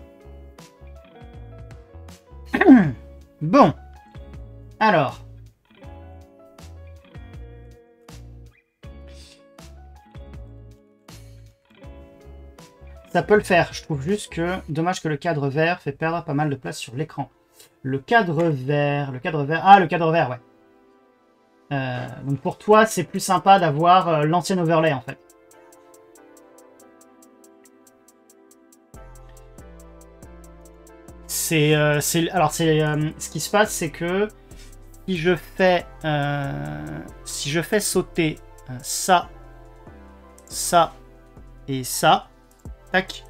Bon. Alors. Ça peut le faire. Je trouve juste que dommage que le cadre vert fait perdre pas mal de place sur l'écran. Le cadre vert. Ah, le cadre vert, ouais. Donc pour toi, c'est plus sympa d'avoir l'ancien overlay en fait. Ce qui se passe, c'est que si je fais sauter ça et ça, tac,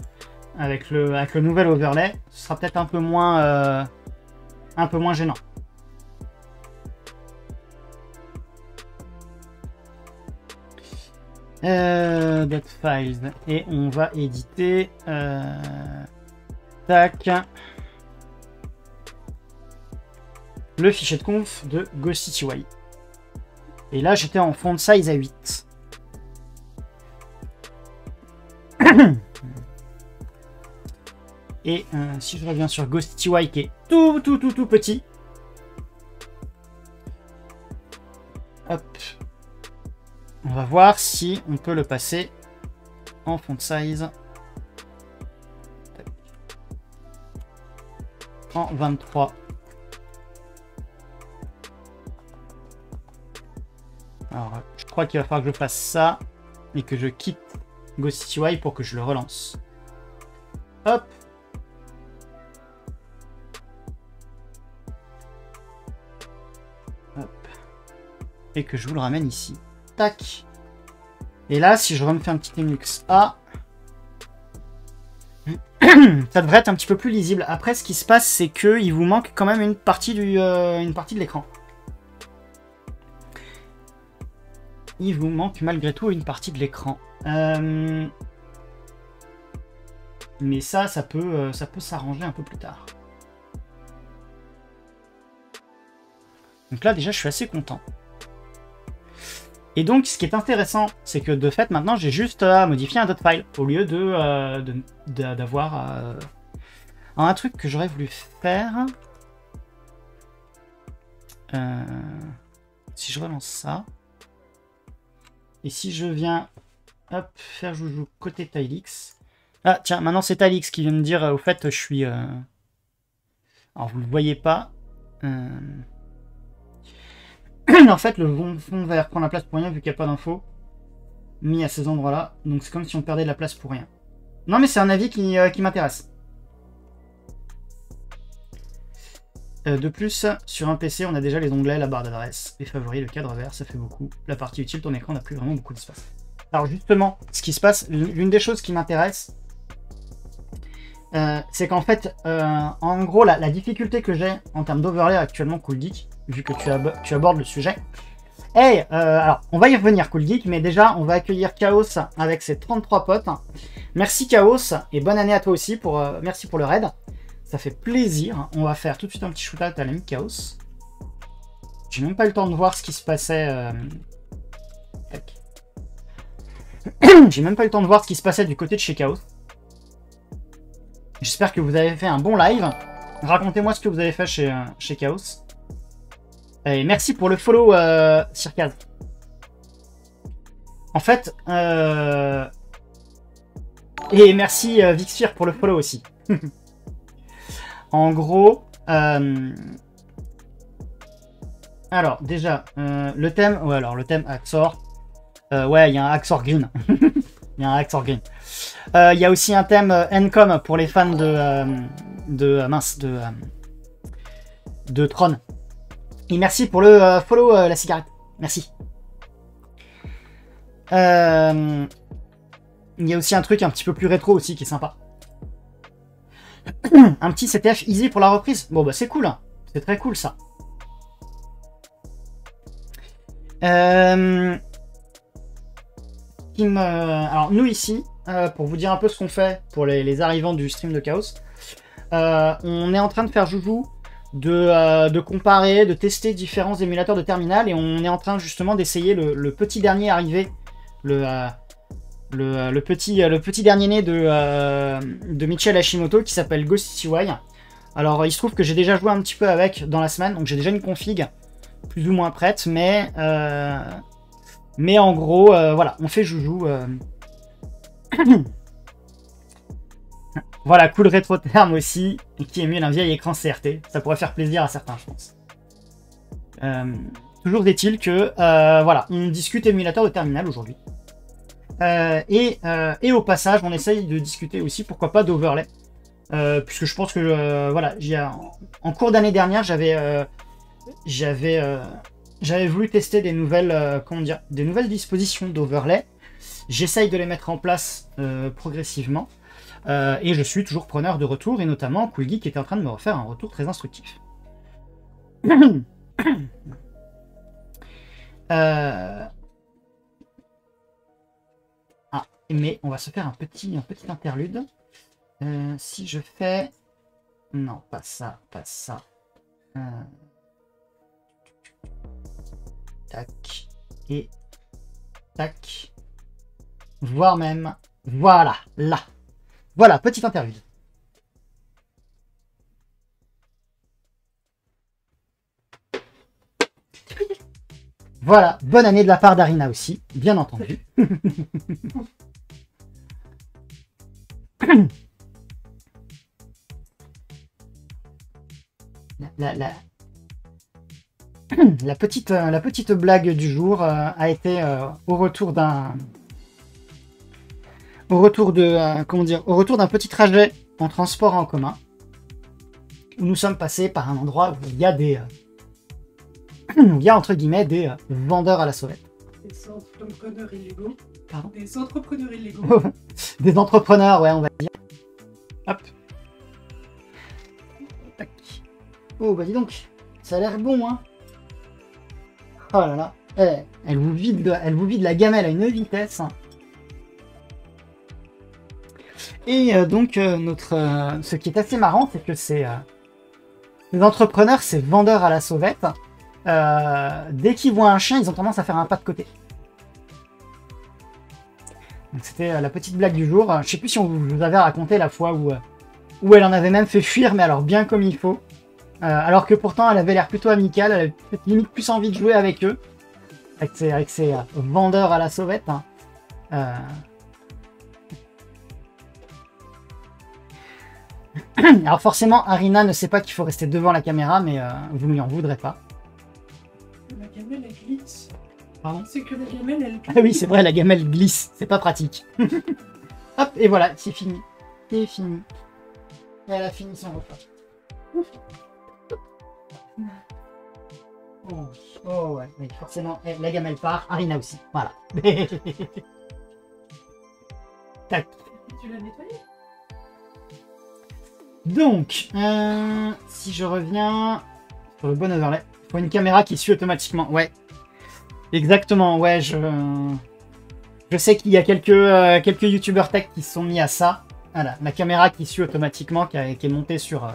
avec le nouvel overlay, ce sera peut-être un peu moins gênant. .files et on va éditer tac le fichier de conf de GhostCityY. Et là j'étais en font size à 8. Et si je reviens sur GhostCityY qui est tout petit, hop, on va voir si on peut le passer en font size en 23. Alors, je crois qu'il va falloir que je fasse ça et que je quitte GhostCityY pour que je le relance. Hop. Hop. Et que je vous le ramène ici. Tac. Et là, si je remets un petit Linux A, ça devrait être un petit peu plus lisible. Après, ce qui se passe, c'est qu'il vous manque quand même une partie de l'écran. Il vous manque malgré tout une partie de l'écran. Mais ça peut s'arranger un peu plus tard. Donc là, déjà, je suis assez content. Et donc, ce qui est intéressant, c'est que de fait, maintenant, j'ai juste à modifier un .file au lieu d'avoir un truc que j'aurais voulu faire. Si je relance ça, et si je viens Hop, faire joujou côté Tylix. Ah, tiens, maintenant c'est Tylix qui vient me dire, au fait, je suis... Alors, vous ne le voyez pas. En fait, le fond vert prend la place pour rien, vu qu'il n'y a pas d'infos mis à ces endroits-là. Donc, c'est comme si on perdait de la place pour rien. Non, mais c'est un avis qui m'intéresse. De plus, sur un PC, on a déjà les onglets, la barre d'adresse, les favoris, le cadre vert, ça fait beaucoup. La partie utile, ton écran n'a plus vraiment beaucoup d'espace. Alors justement, ce qui se passe, l'une des choses qui m'intéresse, c'est qu'en fait, en gros, la difficulté que j'ai en termes d'overlay actuellement, Cool Geek, vu que tu abordes le sujet, hey, alors, on va y revenir, Cool Geek, mais déjà, on va accueillir Chaos avec ses 33 potes. Merci Chaos, et bonne année à toi aussi, merci pour le raid. Ça fait plaisir. On va faire tout de suite un petit shootout à l'ami Chaos. J'ai même pas eu le temps de voir ce qui se passait. J'ai même pas eu le temps de voir ce qui se passait du côté de chez Chaos. J'espère que vous avez fait un bon live. Racontez-moi ce que vous avez fait chez Chaos. Et merci pour le follow, Circaz. En fait, et merci Vixfir pour le follow aussi. En gros, alors déjà, le thème, ouais, alors le thème Axor, ouais, il y a un Axor Green. Il y a un Axor Green. Il y a aussi un thème Encom pour les fans de Tron. Et merci pour le follow, la cigarette. Merci. Il y a aussi un truc un petit peu plus rétro aussi qui est sympa. Un petit CTF easy pour la reprise. Bon bah c'est cool, hein. C'est très cool ça. Alors nous ici, pour vous dire un peu ce qu'on fait pour les arrivants du stream de Chaos, on est en train de faire joujou, de comparer, de tester différents émulateurs de terminal, et on est en train justement d'essayer le petit dernier arrivé, le petit dernier né de Michel Hashimoto qui s'appelle Ghost CY. Alors il se trouve que j'ai déjà joué un petit peu avec dans la semaine, donc j'ai déjà une config plus ou moins prête, mais en gros, voilà, on fait joujou. Voilà, cool rétro terme aussi, qui émule un vieil écran CRT. Ça pourrait faire plaisir à certains, je pense. Toujours est-il que, voilà, on discute émulateur de terminal aujourd'hui. Et au passage, on essaye de discuter aussi, pourquoi pas, d'overlay. Puisque je pense que, voilà, en cours d'année dernière, j'avais voulu tester des nouvelles, comment dire, des nouvelles dispositions d'overlay. J'essaye de les mettre en place progressivement. Et je suis toujours preneur de retour, et notamment Cool Geek était en train de me refaire un retour très instructif. Ah, mais on va se faire un petit interlude. Si je fais... Non, pas ça, pas ça. Tac. Et... Tac. Voire même... Voilà, là. Voilà, petite interlude. Voilà, bonne année de la part d'Arina aussi, bien entendu. La petite blague du jour a été au retour d'un petit trajet en transport en commun, où nous sommes passés par un endroit où il y a entre guillemets des vendeurs à la sauvette. Des entrepreneurs illégaux. Pardon ? Des entrepreneurs illégaux. Des entrepreneurs, ouais, on va dire. Hop. Tac. Oh, bah dis donc, ça a l'air bon, hein. Oh là là. Elle vous vide la gamelle à une vitesse. Et donc, ce qui est assez marrant, c'est que ces entrepreneurs, ces vendeurs à la sauvette, dès qu'ils voient un chien, ils ont tendance à faire un pas de côté. Donc c'était la petite blague du jour. Je sais plus si on vous avait raconté la fois où elle en avait même fait fuir, mais alors bien comme il faut. Alors que pourtant, elle avait l'air plutôt amicale, elle avait limite plus envie de jouer avec eux, avec ces vendeurs à la sauvette. Hein. Euh, Alors forcément, Arina ne sait pas qu'il faut rester devant la caméra, mais vous ne lui en voudrez pas. La gamelle, elle glisse. Pardon? C'est que la gamelle, elle glisse. Ah oui, c'est vrai, la gamelle glisse, c'est pas pratique. Hop, et voilà, c'est fini. C'est fini. Et elle a fini son repas. Oh, oh ouais, oui, forcément, la gamelle part, Arina aussi, voilà. Tac. Tu l'as nettoyée? Donc, si je reviens sur le bon overlay, il faut une caméra qui suit automatiquement. Ouais, exactement. Ouais, je sais qu'il y a quelques youtubeurs tech qui se sont mis à ça. Voilà, la caméra qui suit automatiquement, qui est montée sur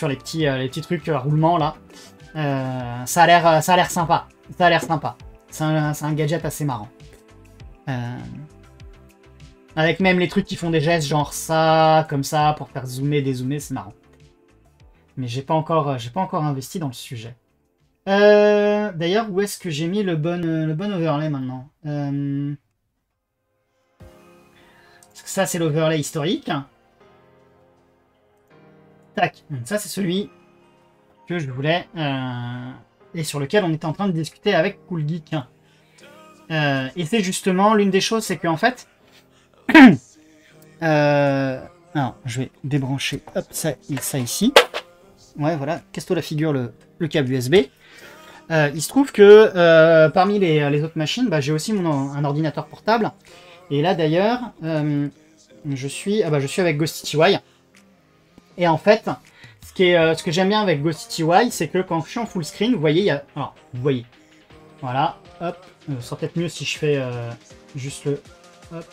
les petits trucs à roulement là. Ça a l'air sympa. Ça a l'air sympa. C'est un gadget assez marrant. Avec même les trucs qui font des gestes genre ça, comme ça, pour faire zoomer, dézoomer, c'est marrant. Mais j'ai pas encore investi dans le sujet. D'ailleurs, où est-ce que j'ai mis le bon overlay maintenant? Parce que ça, c'est l'overlay historique. Tac, donc ça, c'est celui que je voulais et sur lequel on était en train de discuter avec Cool Geek. Et c'est justement l'une des choses, c'est qu'en fait, alors, je vais débrancher hop, ça ici. Ouais, voilà, casse-toi la figure le câble USB. Il se trouve que parmi les autres machines, bah, j'ai aussi un ordinateur portable. Et là d'ailleurs, je suis avec GhostTTY. Et en fait, ce que j'aime bien avec GhostTTY, c'est que quand je suis en full screen, vous voyez, il y a. Alors, vous voyez. Voilà, hop. Ce sera peut-être mieux si je fais juste le. Hop.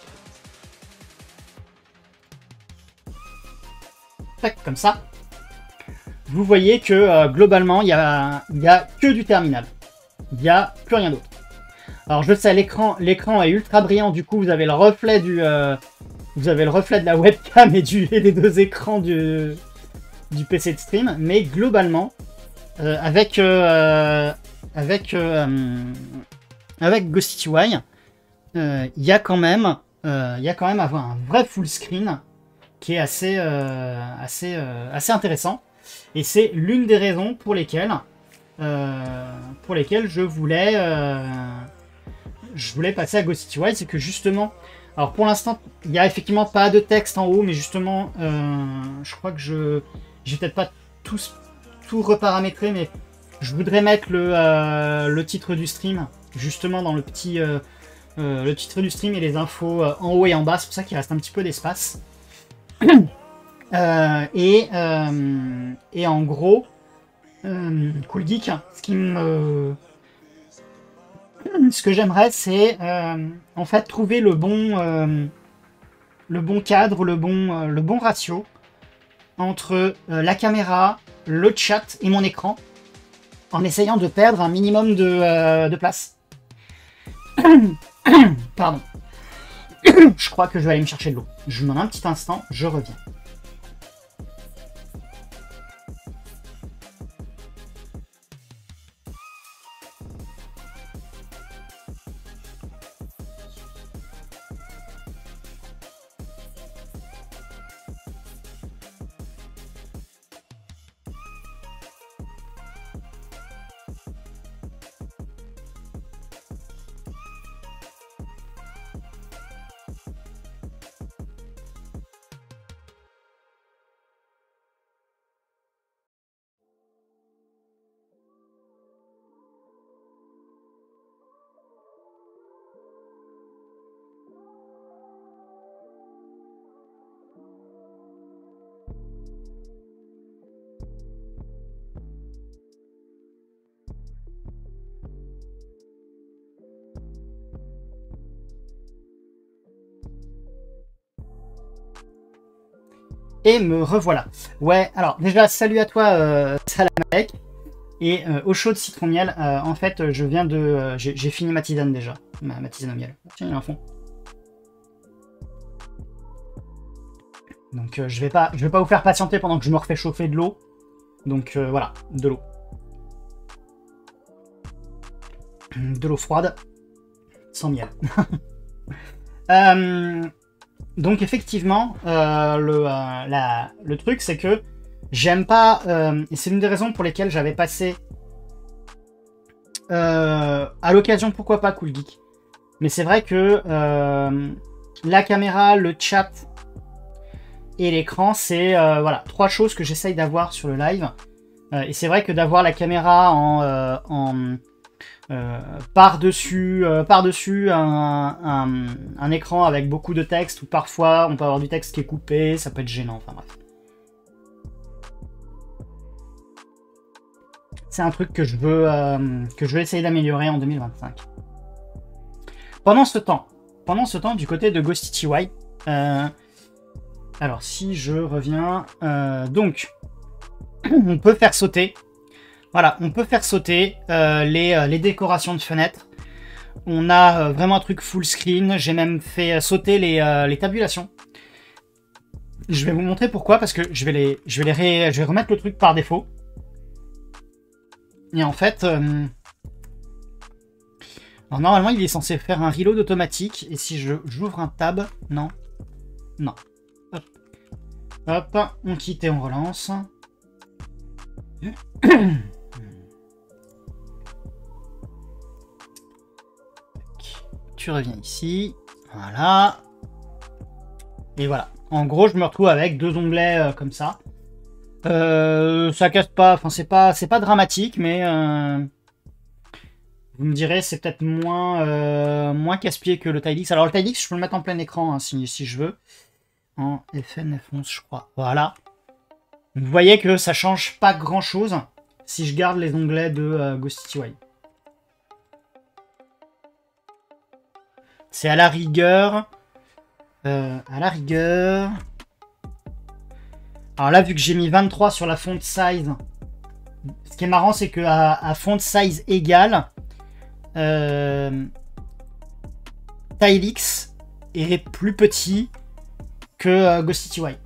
Tac, comme ça. Vous voyez que globalement, il y a que du terminal. Il n'y a plus rien d'autre. Alors je sais, l'écran est ultra brillant, du coup vous avez le reflet de la webcam et des deux écrans du PC de stream, mais globalement, avec GhostTTY, il y a quand même avoir un vrai full screen qui est assez intéressant. Et c'est l'une des raisons pour lesquelles je voulais passer à GhostTTY, c'est que justement, alors pour l'instant, il n'y a effectivement pas de texte en haut, mais justement, je crois que j'ai peut-être pas tout reparamétré, mais je voudrais mettre le titre du stream, justement dans le titre du stream et les infos en haut et en bas, c'est pour ça qu'il reste un petit peu d'espace. Et en gros, Cool Geek, ce que j'aimerais, c'est en fait trouver le bon cadre, le bon ratio entre la caméra, le chat et mon écran, en essayant de perdre un minimum de place. Pardon. Je crois que je vais aller me chercher de l'eau. Je vous demande un petit instant, je reviens. Et me revoilà. Ouais, alors déjà, salut à toi, Salamalek. Et au chaud de citron miel, en fait, je viens de... j'ai fini ma tisane déjà. Ma tisane au miel. Tiens, il y a un fond. Donc je vais pas vous faire patienter pendant que je me refais chauffer de l'eau. Donc voilà, de l'eau. De l'eau froide, sans miel. Donc effectivement, le truc c'est que j'aime pas, et c'est une des raisons pour lesquelles j'avais passé à l'occasion, pourquoi pas, Cool Geek. Mais c'est vrai que la caméra, le chat et l'écran, c'est voilà, 3 choses que j'essaye d'avoir sur le live. Et c'est vrai que d'avoir la caméra par-dessus un écran avec beaucoup de texte, ou parfois on peut avoir du texte qui est coupé, ça peut être gênant, enfin bref. C'est un truc que je veux essayer d'améliorer en 2025. Pendant ce temps, du côté de GhostTTY, alors si je reviens, donc on peut faire sauter, voilà, on peut faire sauter les décorations de fenêtres. On a vraiment un truc full screen. J'ai même fait sauter les tabulations. Je vais vous montrer pourquoi, parce que je vais remettre le truc par défaut. Et en fait, alors normalement il est censé faire un reload automatique. Et si j'ouvre un tab, non. Hop, hop, on quitte et on relance. Tu reviens ici, voilà. Et voilà. En gros, je me retrouve avec 2 onglets comme ça. Ça casse pas, enfin c'est pas dramatique, mais vous me direz c'est peut-être moins casse-pied que le Tilix. Alors le Tilix, je peux le mettre en plein écran hein, si je veux. En FN F11, je crois. Voilà. Vous voyez que ça change pas grand-chose si je garde les onglets de GhostTTY. C'est à la rigueur. Alors là, vu que j'ai mis 23 sur la font size, ce qui est marrant, c'est que à font size égale, Tilix est plus petit que GhostTTY.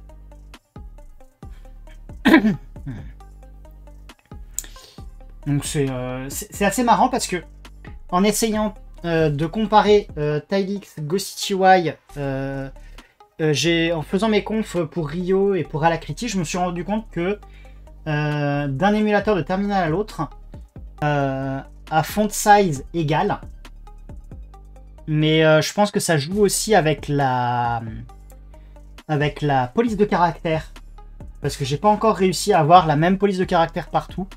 Donc c'est assez marrant parce que en essayant de comparer Tilix, GhostTTY, en faisant mes confs pour Rio et pour Alacrity, je me suis rendu compte que d'un émulateur de terminal à l'autre, à font size égale, mais je pense que ça joue aussi avec la police de caractère. Parce que j'ai pas encore réussi à avoir la même police de caractère partout.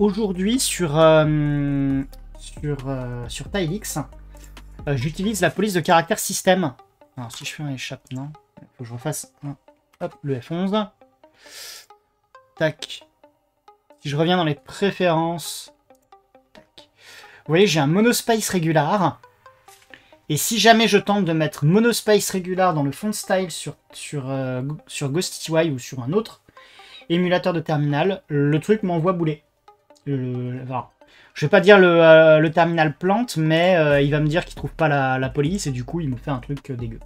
Aujourd'hui, sur Tilix, j'utilise la police de caractère système. Alors, si je fais un échappe, non. Il faut que je refasse hop, le F11. Tac. Si je reviens dans les préférences. Tac. Vous voyez, j'ai un monospace régular. Et si jamais je tente de mettre monospace régular dans le font style sur GhostTTY ou sur un autre émulateur de terminal, le truc m'envoie bouler. Enfin, je vais pas dire le terminal plante, mais il va me dire qu'il trouve pas la police et du coup il me fait un truc dégueu.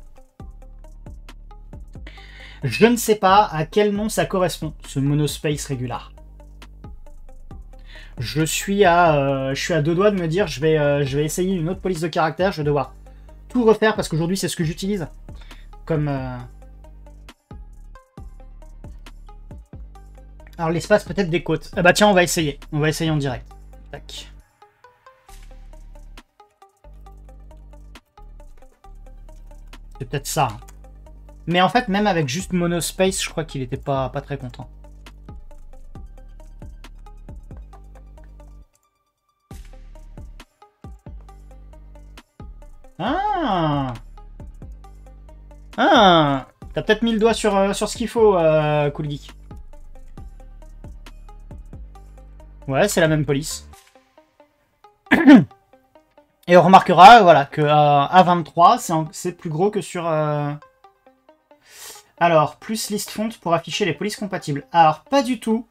Je ne sais pas à quel nom ça correspond, ce monospace régular. Je suis à 2 doigts de me dire je vais essayer une autre police de caractère, je vais devoir tout refaire parce qu'aujourd'hui c'est ce que j'utilise comme alors l'espace peut-être des côtes. Ah bah tiens, on va essayer en direct. Tac. C'est peut-être ça. Mais en fait, même avec juste monospace, je crois qu'il était pas très content. T'as peut-être mis le doigt sur ce qu'il faut, Cool Geek. Ouais, c'est la même police. Et on remarquera, voilà, que à 23, c'est plus gros que sur... Alors, plus list font pour afficher les polices compatibles. Alors, pas du tout.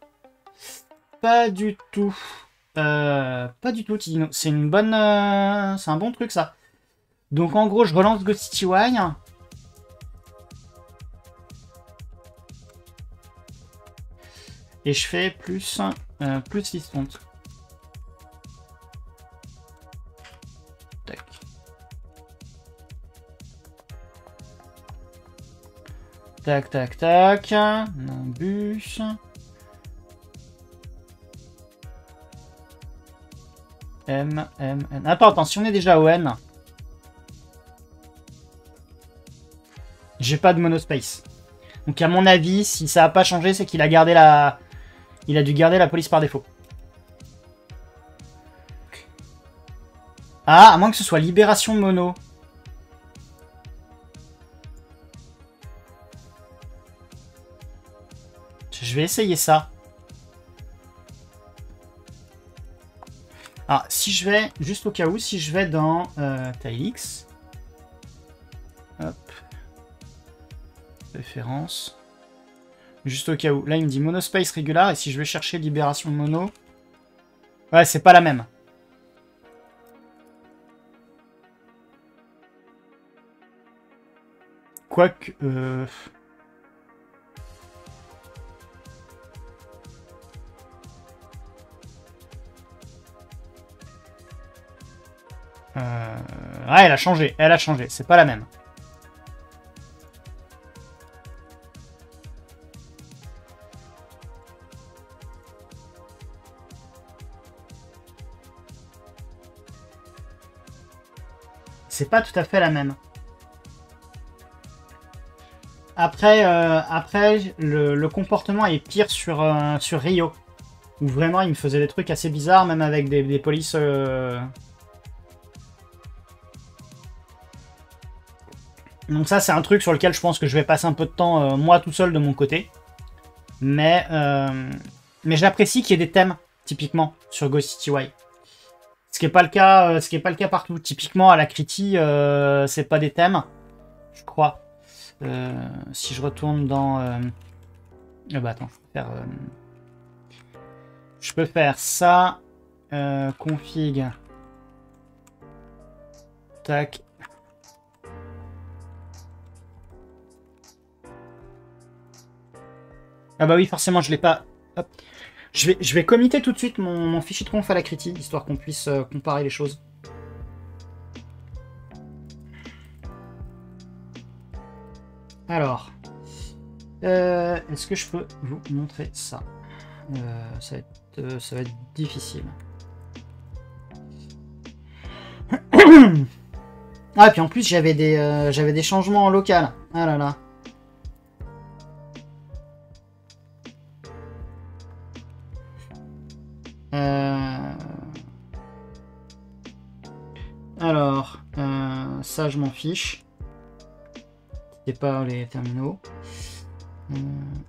Pas du tout. Pas du tout, Tino. C'est une bonne... c'est un bon truc, ça. Donc, en gros, je relance GhostTTY. Et je fais plus list font. Tac. Tac, tac, tac. Nimbus. M, M, N. Attends, si on est déjà au N. J'ai pas de monospace. Donc à mon avis, si ça a pas changé, c'est qu'il a gardé la... Il a dû garder la police par défaut. Ah, à moins que ce soit libération mono. Je vais essayer ça. Ah, si je vais, juste au cas où, si je vais dans Tilix. Hop. Référence. Juste au cas où. Là, il me dit monospace régular. Et si je vais chercher libération mono. Ouais, c'est pas la même. Quoique... Ouais, elle a changé. Elle a changé. C'est pas la même. C'est pas tout à fait la même. Après, le comportement est pire sur Rio. Où vraiment, il me faisait des trucs assez bizarres, même avec des polices... Donc ça, c'est un truc sur lequel je pense que je vais passer un peu de temps, moi, tout seul, de mon côté. Mais j'apprécie qu'il y ait des thèmes, typiquement, sur Ghost City Y. Ce qui n'est pas le cas, partout. Typiquement, à la Criti, c'est pas des thèmes, je crois. Si je retourne dans... bah attends, je peux faire ça. Config. Tac. Ah bah oui, forcément, je l'ai pas... Hop. Je vais committer tout de suite mon fichier de conf à la Criti, histoire qu'on puisse comparer les choses. Alors, est-ce que je peux vous montrer ça? Ça va être difficile. Ah, et puis en plus, j'avais des changements en local. Ah là là. Alors, ça je m'en fiche. C'est pas les terminaux.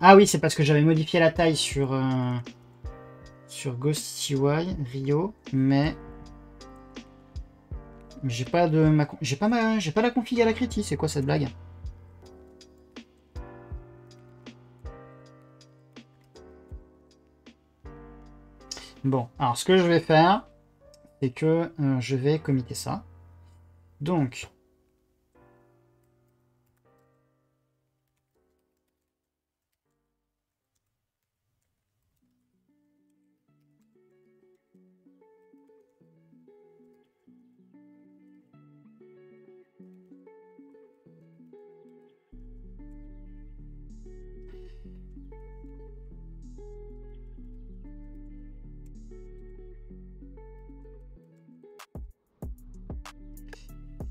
Ah oui, c'est parce que j'avais modifié la taille sur Ghost City Y, Rio, mais j'ai pas la config à la Criti. C'est quoi cette blague? Bon, alors ce que je vais faire, c'est que je vais committer ça. Donc,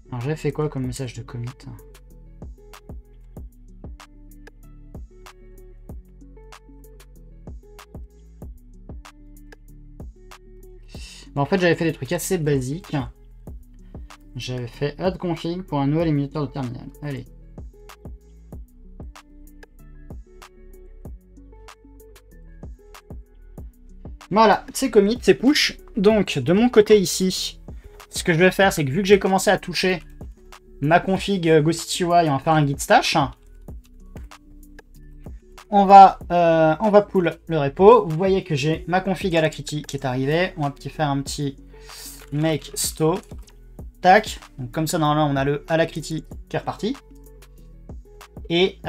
alors j'avais fait quoi comme message de commit? Bah, en fait, j'avais fait des trucs assez basiques. J'avais fait add config pour un nouvel émulateur de terminal. Allez. Voilà, c'est commit, c'est push. Donc, de mon côté ici, ce que je vais faire, c'est que vu que j'ai commencé à toucher ma config Ghost City Y, on va faire un git stash. On va pull le repo. Vous voyez que j'ai ma config à la Criti qui est arrivée. On va faire un petit make sto. Tac. Donc comme ça, normalement, on a le à la Criti qui est reparti. Et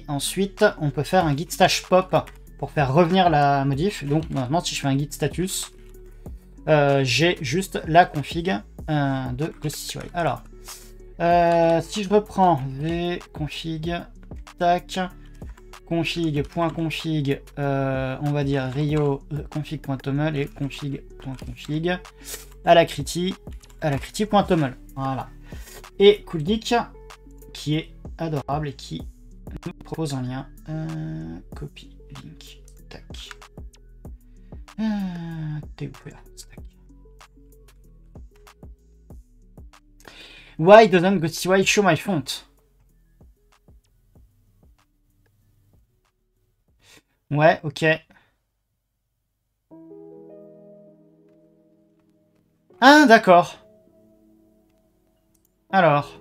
ensuite, on peut faire un git stash pop pour faire revenir la modif. Donc maintenant, si je fais un git status, j'ai juste la config de Ghost City Y. Alors, si je reprends vconfig tac. Config.config, on va dire Rio config.toml et config.config à la criti.toml. Voilà. Et CoolGeek qui est adorable et qui nous propose un lien. Copy link. Tac. T'es où là? Tac. Why doesn't GhostUI show my font? Ouais, ok. Ah, d'accord. Alors.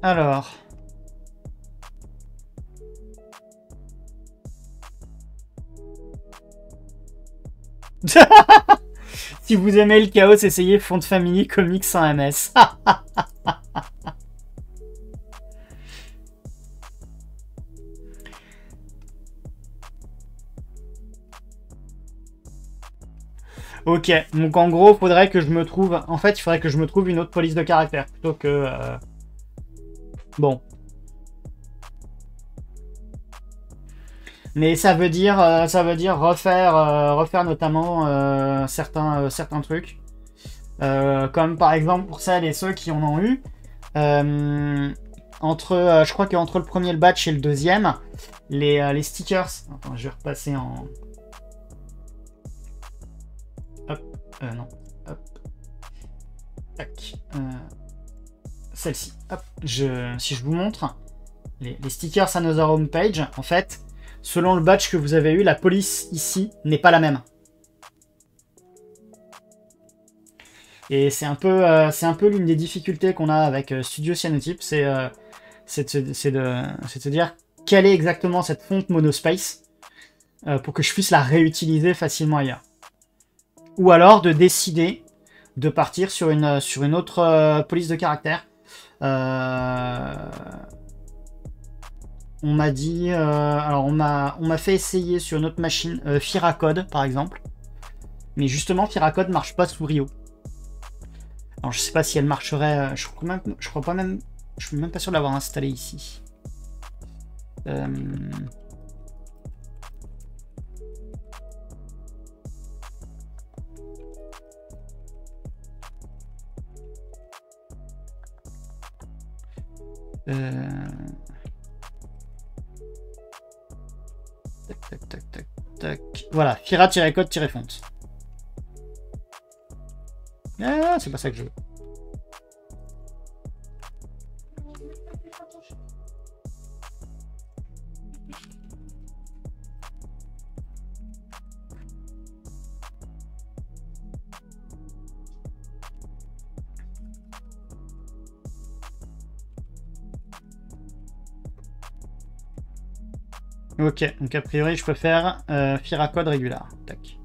Alors. Si vous aimez le chaos, essayez Font Family Comics sans MS. Ok, donc en gros, faudrait que je me trouve... En fait, il faudrait que je me trouve une autre police de caractère plutôt que... Bon. Mais ça veut dire refaire notamment certains trucs. Comme par exemple pour celles et ceux qui en ont eu. Je crois qu'entre le premier batch et le deuxième, les stickers... Attends, je vais repasser en... Hop, non. Hop. Tac. Celle-ci. Hop. Si je vous montre, les stickers Another Homepage, en fait, selon le batch que vous avez eu, la police ici n'est pas la même. Et c'est un peu l'une des difficultés qu'on a avec Studio Cyanotype, c'est de se dire quelle est exactement cette fonte monospace pour que je puisse la réutiliser facilement ailleurs. Ou alors de décider de partir sur une autre police de caractère. On m'a dit... alors on m'a fait essayer sur une autre machine Firacode par exemple. Mais justement Firacode marche pas sous Rio. Alors je sais pas si elle marcherait... je suis même pas sûr de l'avoir installé ici. Tac. Voilà, Fira-code-fonte. Ah, c'est pas ça que je veux. Ok, donc a priori je peux faire Firacode régular. Tac.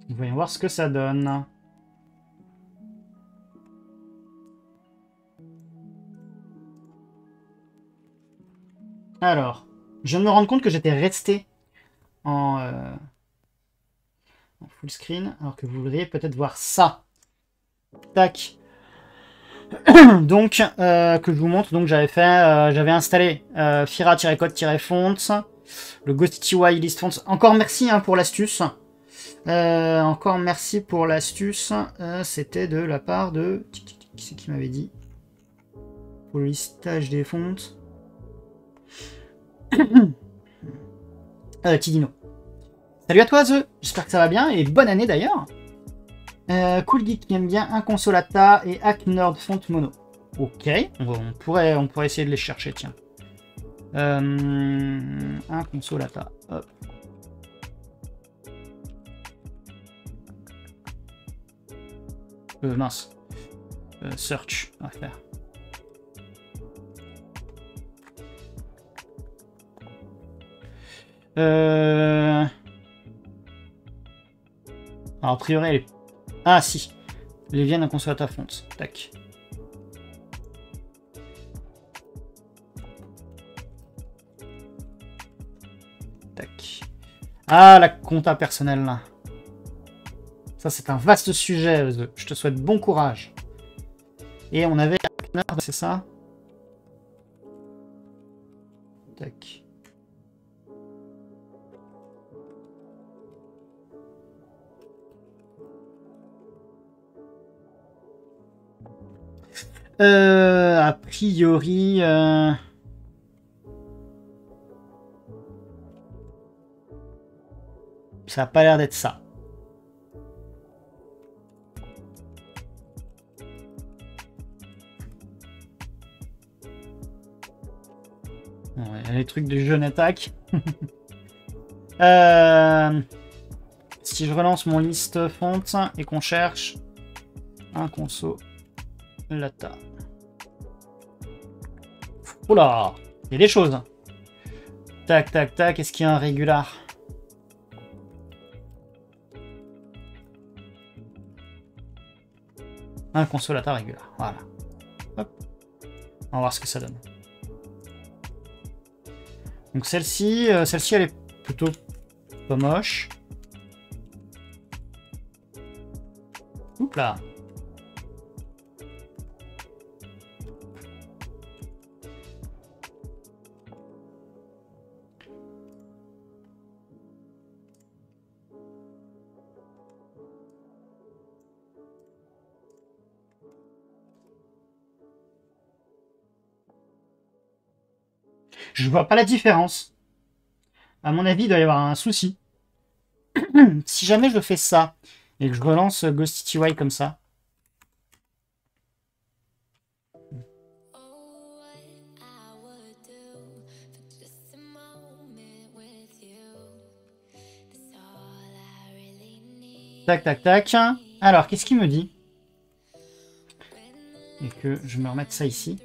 Voyons voir ce que ça donne. Alors, je viens de me rendre compte que j'étais resté en full screen, alors que vous voudriez peut-être voir ça. Tac. Donc, que je vous montre, donc j'avais installé Fira-code-font, le GhostUI list fonts. Encore merci pour l'astuce. Encore merci pour l'astuce. C'était de la part de... Qui c'est qui m'avait dit? Pour le listage des fontes. Tidino. Salut à toi, The. J'espère que ça va bien et bonne année d'ailleurs. CoolGeek qui aime bien un consolata et Hacknerd font mono. Ok, on pourrait essayer de les chercher, tiens. Un consolata. Hop. Mince. Search, on va faire. Alors, a priori, elle est... Ah, si. Les viennent d'un consommateur fonte. Tac. Tac. Ah, la compta personnelle, là. Ça, c'est un vaste sujet, The. Je te souhaite bon courage. Et on avait... C'est ça? Tac. A priori... Ça n'a pas l'air d'être ça. Ouais, les trucs de jeune attaque. Si je relance mon liste fonte et qu'on cherche un conso lata. Oula, il y a des choses. Tac, tac, tac. Est-ce qu'il y a un régular? Un consolata régular. Voilà. Hop. On va voir ce que ça donne. Donc celle-ci, elle est plutôt pas moche. Oups là. Je vois pas la différence. À mon avis, il doit y avoir un souci. Si jamais je fais ça et que je relance Ghost TY comme ça. Tac, tac, tac. Alors, qu'est-ce qu'il me dit? Et que je me remette ça ici.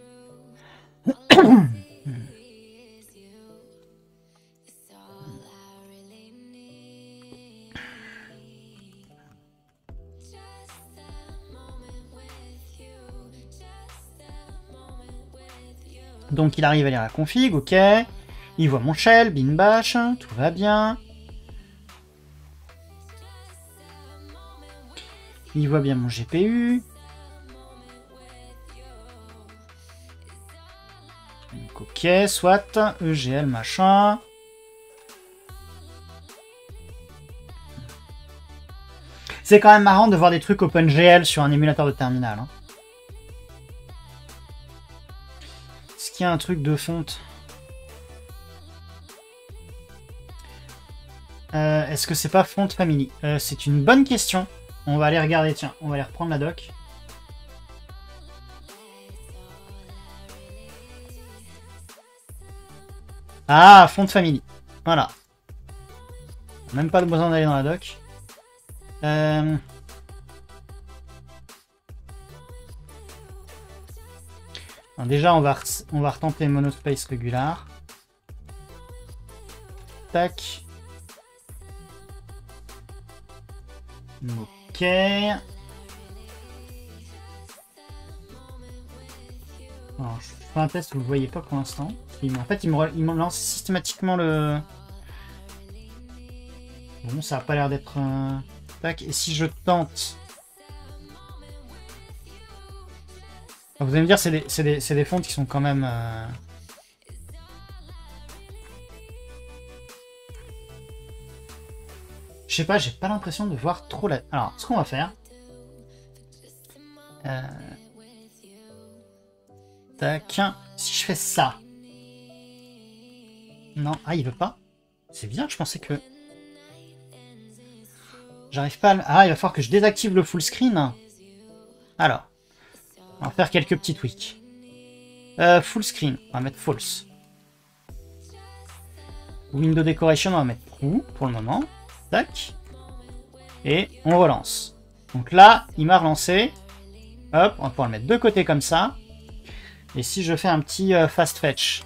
Donc il arrive à lire la config, ok. Il voit mon shell, bin bash, tout va bien. Il voit bien mon GPU. Donc ok, soit, EGL machin. C'est quand même marrant de voir des trucs OpenGL sur un émulateur de terminal. Hein. Est-ce qu'il y a un truc de fonte? Est-ce que c'est pas Font Family? C'est une bonne question. On va aller regarder, tiens, on va aller reprendre la doc. Ah, Font Family. Voilà. Même pas besoin d'aller dans la doc. Alors déjà, on va retenter Monospace Regular. Tac. Ok. Alors, je fais un test que vous ne voyez pas pour l'instant. En fait, il me lance systématiquement le... Bon, ça n'a pas l'air d'être... Tac. Et si je tente... Vous allez me dire, c'est des fontes qui sont quand même... Je sais pas, j'ai pas l'impression de voir trop la... Alors, ce qu'on va faire... Tac. Si je fais ça... Non, ah, il veut pas. C'est bien, je pensais que... J'arrive pas à... Ah, il va falloir que je désactive le full screen. Alors... On va faire quelques petits tweaks. Full screen, on va mettre false. Window decoration, on va mettre true pour le moment. Tac. Et on relance. Donc là, il m'a relancé. Hop, on va pouvoir le mettre de côté comme ça. Et si je fais un petit fast fetch,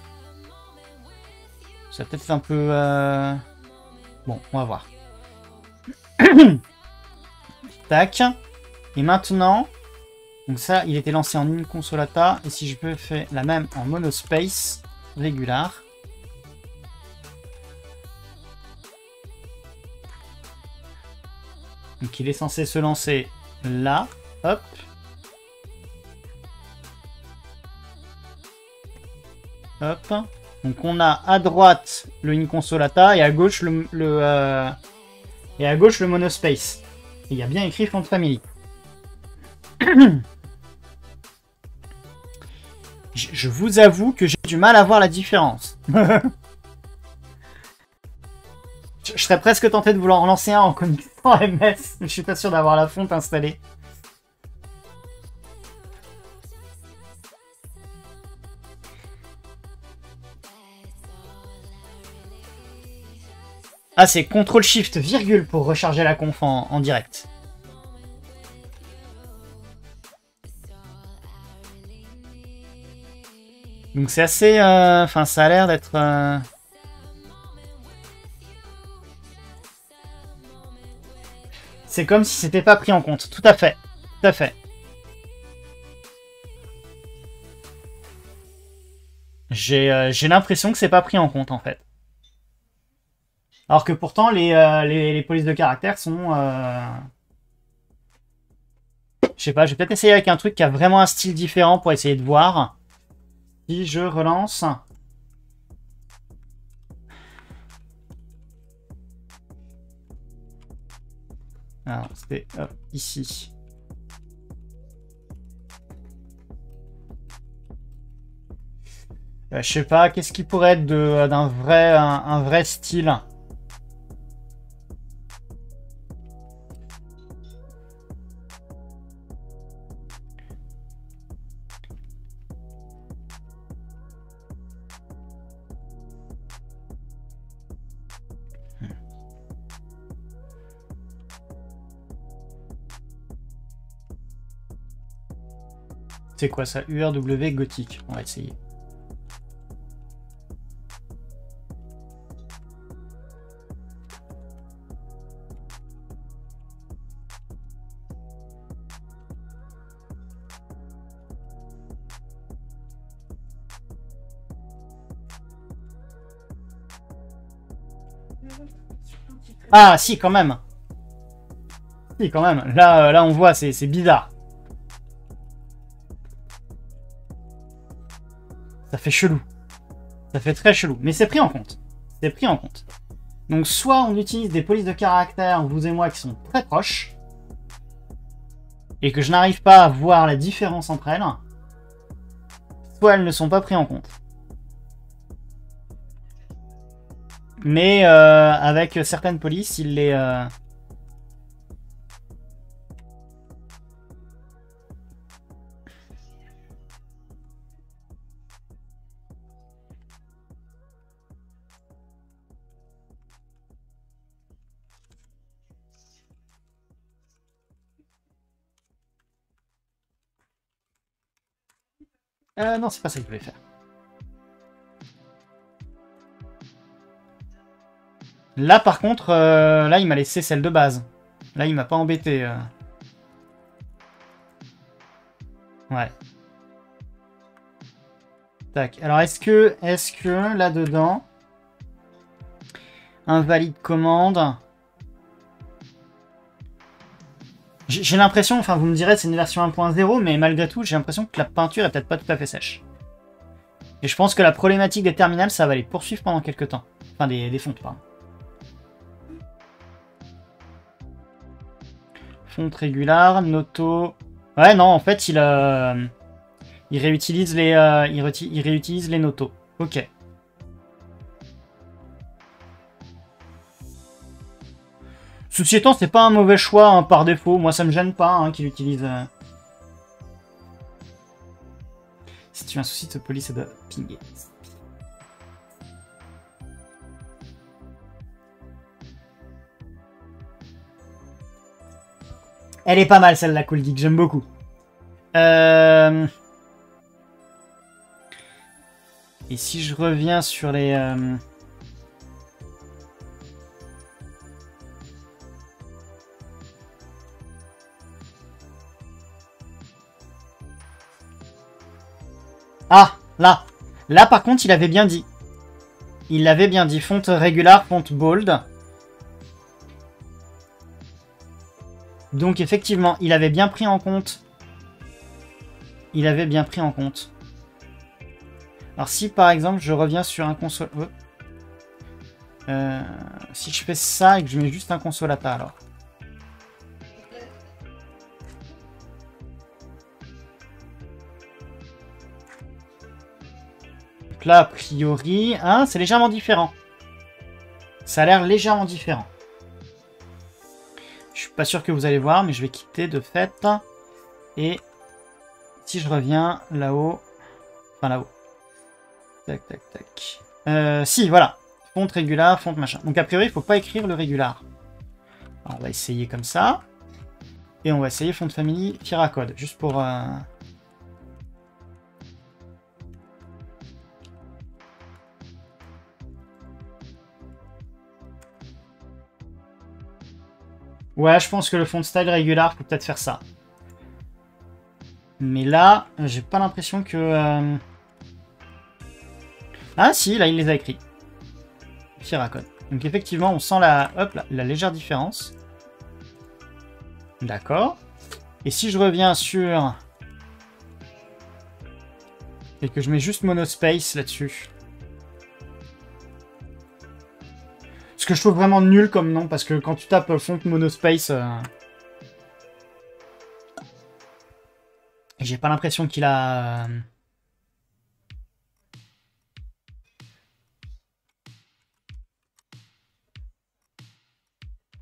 ça va peut-être un peu... Bon, on va voir. Tac. Et maintenant, donc ça, il était lancé en une consolata. Et si je peux faire la même en monospace régular. Donc il est censé se lancer là. Hop. Hop. Donc on a à droite le in consolata et à gauche le monospace. Et il y a bien écrit Font Family. Je vous avoue que j'ai du mal à voir la différence. Je serais presque tenté de vouloir en lancer un en connectant MS, mais je suis pas sûr d'avoir la fonte installée. Ah, c'est CTRL-SHIFT virgule pour recharger la conf en direct. Donc c'est assez... Enfin, ça a l'air d'être... C'est comme si c'était pas pris en compte. Tout à fait. Tout à fait. J'ai l'impression que c'est pas pris en compte, en fait. Alors que pourtant, les polices de caractère sont... Je sais pas, je vais peut-être essayer avec un truc qui a vraiment un style différent pour essayer de voir. Si je relance... Alors, c'était ici. Je sais pas, qu'est-ce qui pourrait être d'un vrai, un vrai style? C'est quoi ça? URW gothique. On va essayer. Ah, si, quand même. Si, quand même. Là on voit, c'est bizarre. Ça fait chelou. Ça fait très chelou. Mais c'est pris en compte. C'est pris en compte. Donc, soit on utilise des polices de caractère, vous et moi, qui sont très proches, et que je n'arrive pas à voir la différence entre elles, soit elles ne sont pas prises en compte. Mais avec certaines polices, il les... non, c'est pas ça que je voulais faire. Là, par contre, là, il m'a laissé celle de base. Là, il m'a pas embêté. Ouais. Tac. Alors, est-ce que là-dedans, invalide commande... J'ai l'impression, enfin vous me direz c'est une version 1.0, mais malgré tout j'ai l'impression que la peinture est peut-être pas tout à fait sèche. Et je pense que la problématique des terminales, ça va les poursuivre pendant quelques temps. Enfin des fontes, pardon. Fonte régular, Noto... Ouais non, en fait il réutilise il réutilise les Noto. Ok. Ceci étant, c'est pas un mauvais choix hein, par défaut. Moi, ça me gêne pas hein, qu'il utilise. Si tu as un souci de police, ça doit pinguer. Elle est pas mal celle-là, Cool Geek, j'aime beaucoup. Et si je reviens sur les... Ah, là. Là, par contre, il avait bien dit. Il l'avait bien dit. Font régular, font bold. Donc, effectivement, il avait bien pris en compte. Il avait bien pris en compte. Alors, si, par exemple, je reviens sur un console... si je fais ça et que je mets juste un consolata, alors... Donc là, a priori, hein, c'est légèrement différent. Ça a l'air légèrement différent. Je suis pas sûr que vous allez voir, mais je vais quitter de fait. Et si je reviens là-haut, enfin là-haut. Tac, tac, tac. Si, voilà. Font régular, font machin. Donc a priori, il faut pas écrire le régular. Alors, on va essayer comme ça. Et on va essayer font family, Firacode, juste pour... Ouais, je pense que le font style régular, faut peut-être faire ça. Mais là, j'ai pas l'impression que... Ah si, là, il les a écrits. Firacode. Donc effectivement, on sent la, hop, la légère différence. D'accord. Et si je reviens sur... Et que je mets juste monospace là-dessus. Ce que je trouve vraiment nul comme nom, parce que quand tu tapes font monospace... J'ai pas l'impression qu'il a...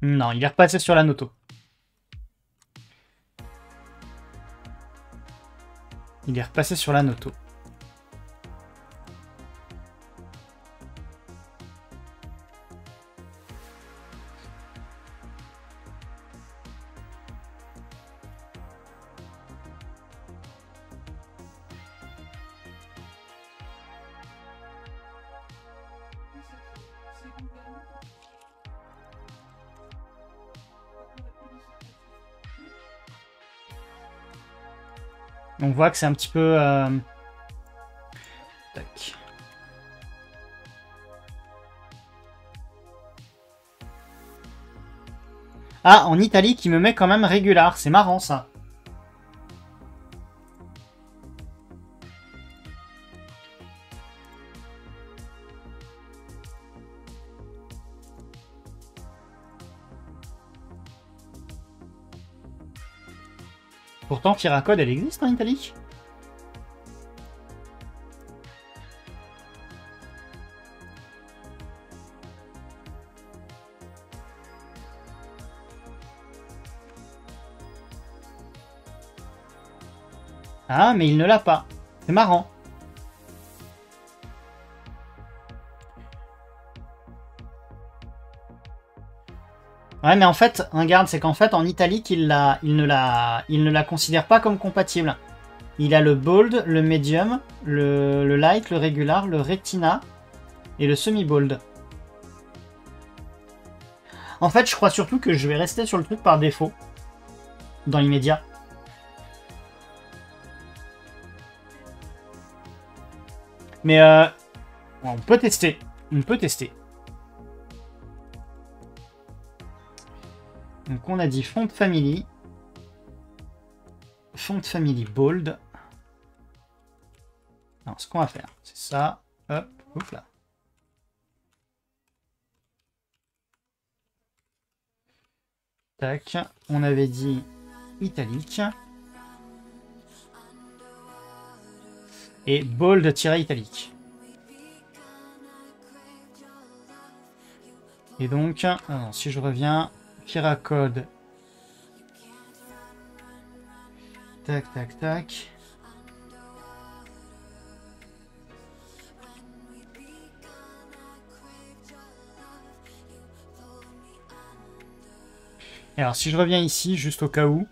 Non, il est repassé sur la noto. Il est repassé sur la noto. On voit que c'est un petit peu... Tac. Ah, en italique, il me met quand même régular. C'est marrant, ça. Pourtant, Firacode, elle existe en italique. Ah, mais il ne l'a pas. C'est marrant. Ouais, mais en fait, regarde, c'est qu'en fait, en italique, il ne la considère pas comme compatible. Il a le bold, le medium, le light, le regular, le retina et le semi-bold. En fait, je crois surtout que je vais rester sur le truc par défaut. Dans l'immédiat. Mais on peut tester. On peut tester. Donc on a dit font family. Font family bold. Alors ce qu'on va faire, c'est ça. Hop, hop là. Tac. On avait dit italique. Et bold-italique. Et donc, alors, si je reviens, Firacode. Tac, tac, tac. Et alors, si je reviens ici, juste au cas où.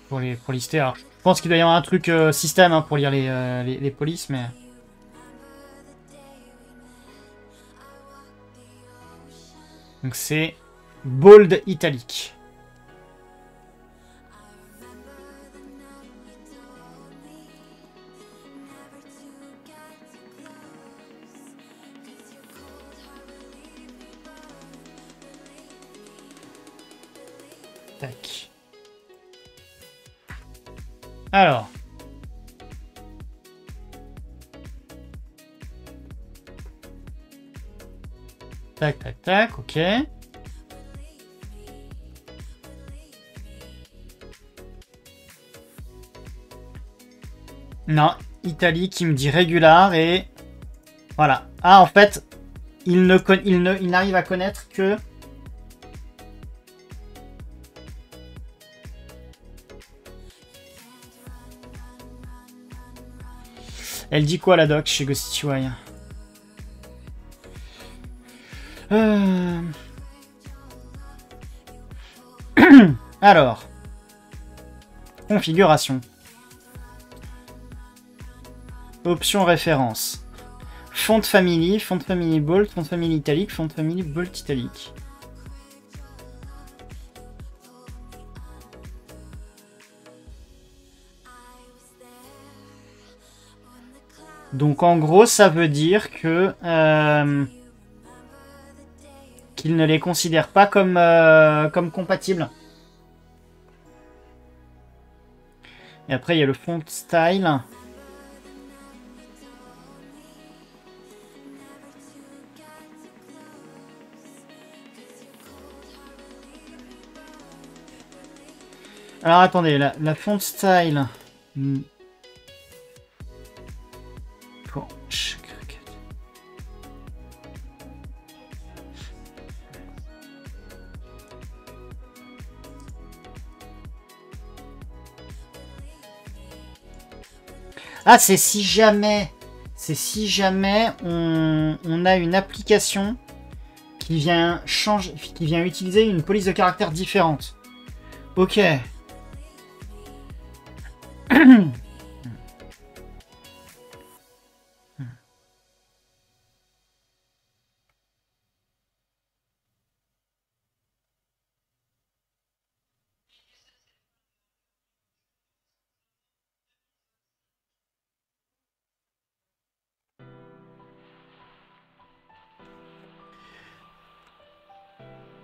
pour lister. Alors, je pense qu'il doit y avoir un truc système hein, pour lire les polices, mais... Donc c'est bold italique. Tac. Alors. Tac, tac, tac, ok. Non, Italie qui me dit régular et... Voilà. Ah, en fait, il n'arrive à connaître que... Elle dit quoi la doc chez Ghosty UI? Alors, configuration. Option référence. Font family bold, font family italique, font family bold italique. Donc en gros, ça veut dire que qu'il ne les considère pas comme, comme compatibles. Et après, il y a le font style. Alors attendez, la font style. Pour chaque requête. Ah, c'est si jamais on a une application qui vient utiliser une police de caractère différente. Ok.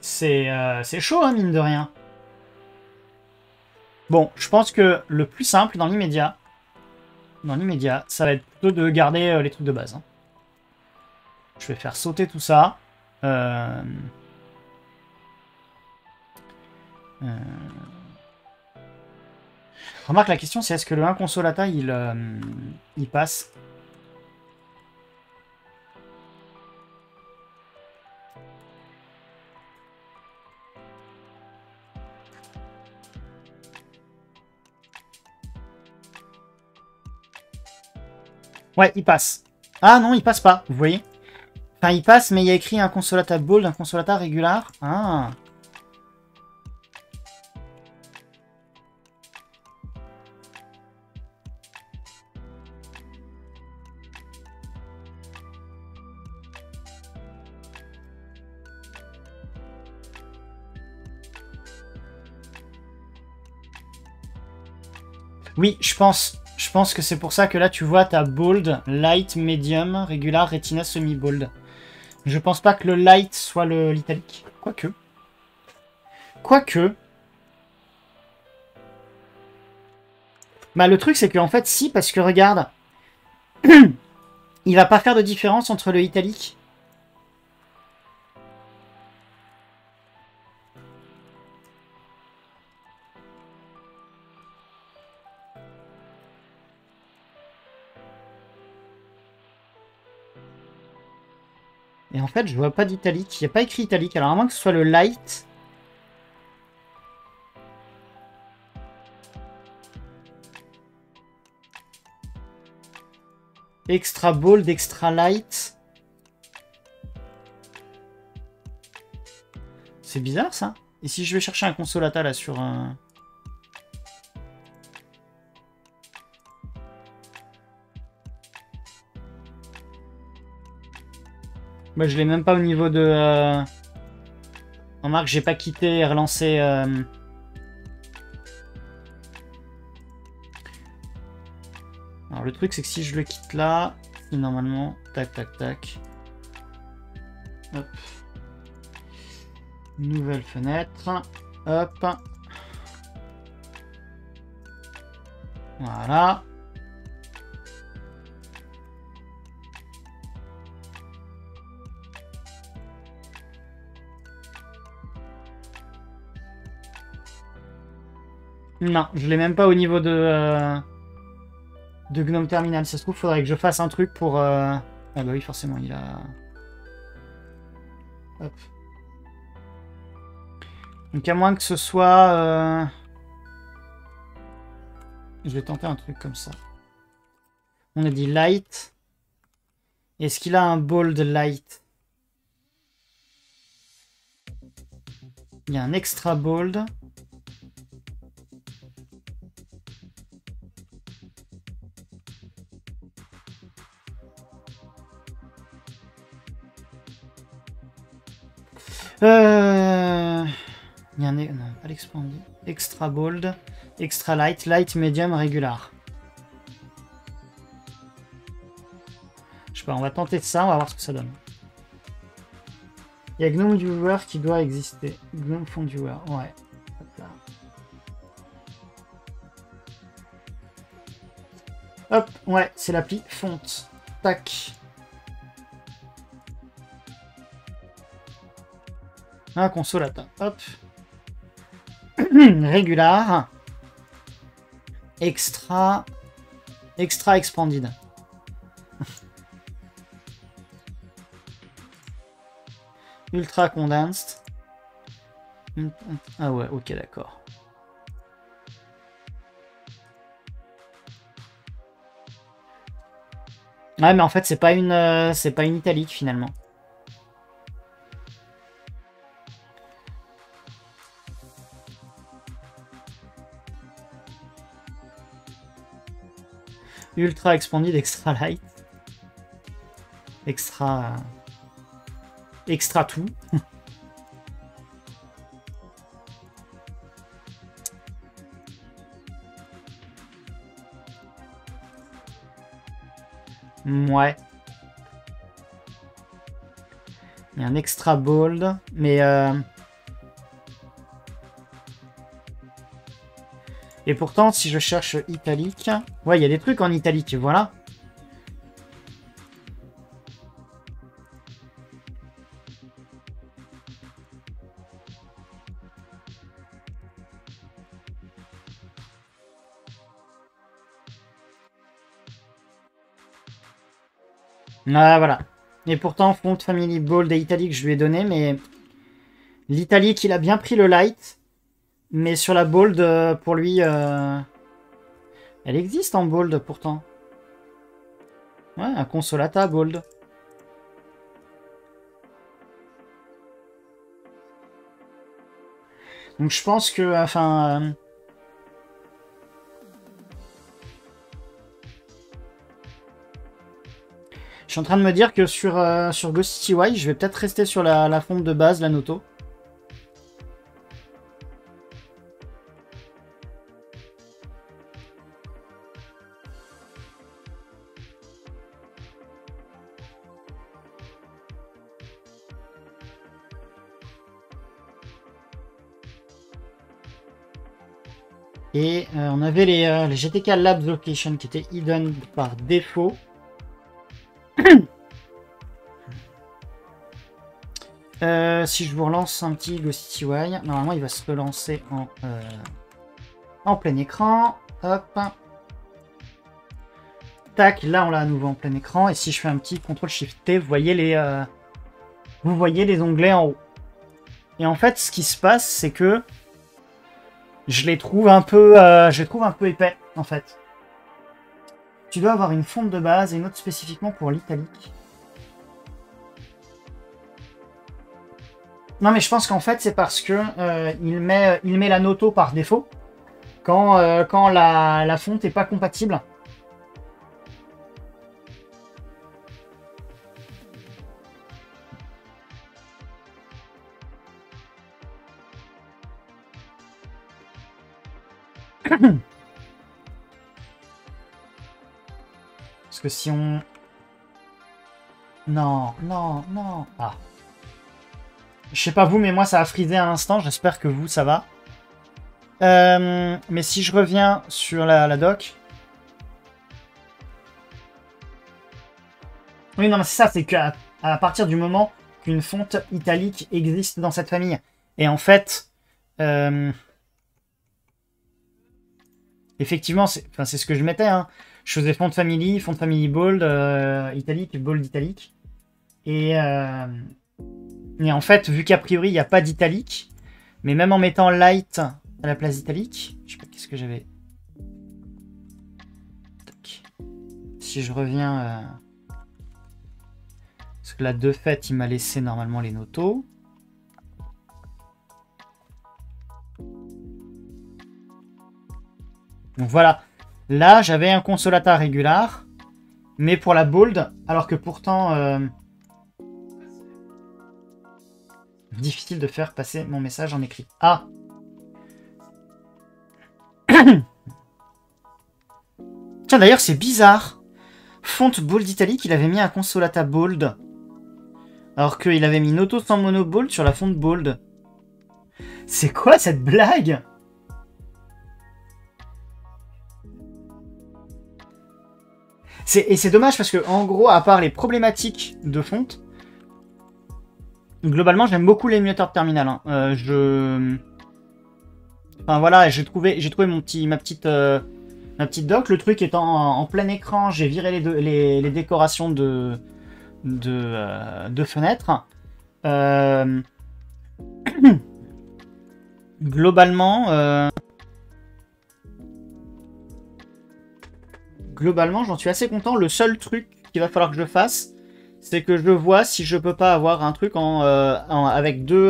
C'est chaud, hein, mine de rien. Bon, je pense que le plus simple dans l'immédiat, ça va être plutôt de garder les trucs de base. Hein. Je vais faire sauter tout ça. Remarque, la question c'est est-ce que le 1 consolata il passe? Ouais, il passe. Ah non, il passe pas, vous voyez? Enfin, il passe, mais il y a écrit un consolata bold, un consolata régular. Ah. Oui, je pense que c'est pour ça que là, tu vois, t'as bold, light, medium, régular, retina, semi-bold. Je pense pas que le light soit l'italique. Quoique. Bah, le truc, c'est qu'en fait, si, parce que regarde, il va pas faire de différence entre le italique. Et en fait, je vois pas d'italique. Il n'y a pas écrit italique. Alors, à moins que ce soit le light. Extra bold, extra light. C'est bizarre, ça. Et si je vais chercher un consolata, là, sur un... Moi, je l'ai même pas au niveau de... Remarque, j'ai pas quitté et relancé... Alors, le truc, c'est que si je le quitte là, normalement... Tac, tac, tac. Hop. Nouvelle fenêtre. Hop. Voilà. Non, je l'ai même pas au niveau de Gnome Terminal. Ça se trouve, faudrait que je fasse un truc pour... Ah bah oui, forcément, il a... Hop. Donc à moins que ce soit... Je vais tenter un truc comme ça. On a dit light. Est-ce qu'il a un bold light? Il y a un extra bold. Il y a un... Non, pas l'expanded. Extra bold. Extra light. Light, medium, regular. Je sais pas, on va tenter de ça, on va voir ce que ça donne. Il y a Gnome Viewer qui doit exister. Gnome Font Viewer, ouais. Hop là. Hop, ouais, c'est l'appli Font. Tac. Un consolata. Hop. Régular. Extra. Extra expanded. Ultra condensed. Ah ouais, ok, d'accord. Ouais, mais en fait, c'est pas une italique finalement. Ultra expanded, extra light. Extra... Extra tout. Ouais. Il y a un extra bold, mais... Et pourtant, si je cherche italique... Ouais, il y a des trucs en italique, voilà. Ah, voilà. Et pourtant, font family bold et italique, je lui ai donné, mais... L'italique, il a bien pris le light. Mais sur la bold, pour lui... Elle existe en bold, pourtant. Ouais, un consolata bold. Donc je pense que... Enfin... Je suis en train de me dire que sur Ghost City Y, je vais peut-être rester sur la fonte de base, la Noto. Et on avait les GTK Labs Location qui étaient hidden par défaut. Si je vous relance un petit Ghost City Y, normalement il va se relancer en plein écran. Hop. Tac, là on l'a à nouveau en plein écran. Et si je fais un petit CTRL-SHIFT-T, vous voyez les onglets en haut. Et en fait, ce qui se passe, c'est que je les trouve un peu épais, en fait. Tu dois avoir une fonte de base et une autre spécifiquement pour l'italique. Non, mais je pense qu'en fait, c'est parce que il met la Noto par défaut quand la fonte n'est pas compatible. Parce que si on... Non, non, non. Ah. Je sais pas vous, mais moi ça a frisé un instant. J'espère que vous, ça va. Mais si je reviens sur la doc... Oui, non, mais c'est ça, c'est qu'à partir du moment qu'une fonte italique existe dans cette famille, et en fait, effectivement, c'est ce que je mettais, hein. Je faisais font family bold, italique, bold italique, et en fait, vu qu'a priori, il n'y a pas d'italique, mais même en mettant light à la place d'italique, je sais pas qu'est-ce que j'avais. Si je reviens... Parce que là, de fait, il m'a laissé normalement les notos. Donc voilà. Là, j'avais un consolata régular, mais pour la bold, alors que pourtant... difficile de faire passer mon message en écrit. Ah! Tiens, d'ailleurs, c'est bizarre. Font bold italique, il avait mis un consolata bold. Alors qu'il avait mis Noto sans mono bold sur la fonte bold. C'est quoi cette blague? Et c'est dommage parce que, en gros, à part les problématiques de fonte, globalement, j'aime beaucoup l'émulateur de terminal. Hein. Enfin voilà, j'ai trouvé ma petite doc. Le truc étant en plein écran, j'ai viré les décorations de fenêtres. Globalement, j'en suis assez content. Le seul truc qu'il va falloir que je fasse, c'est que je vois si je peux pas avoir un truc avec deux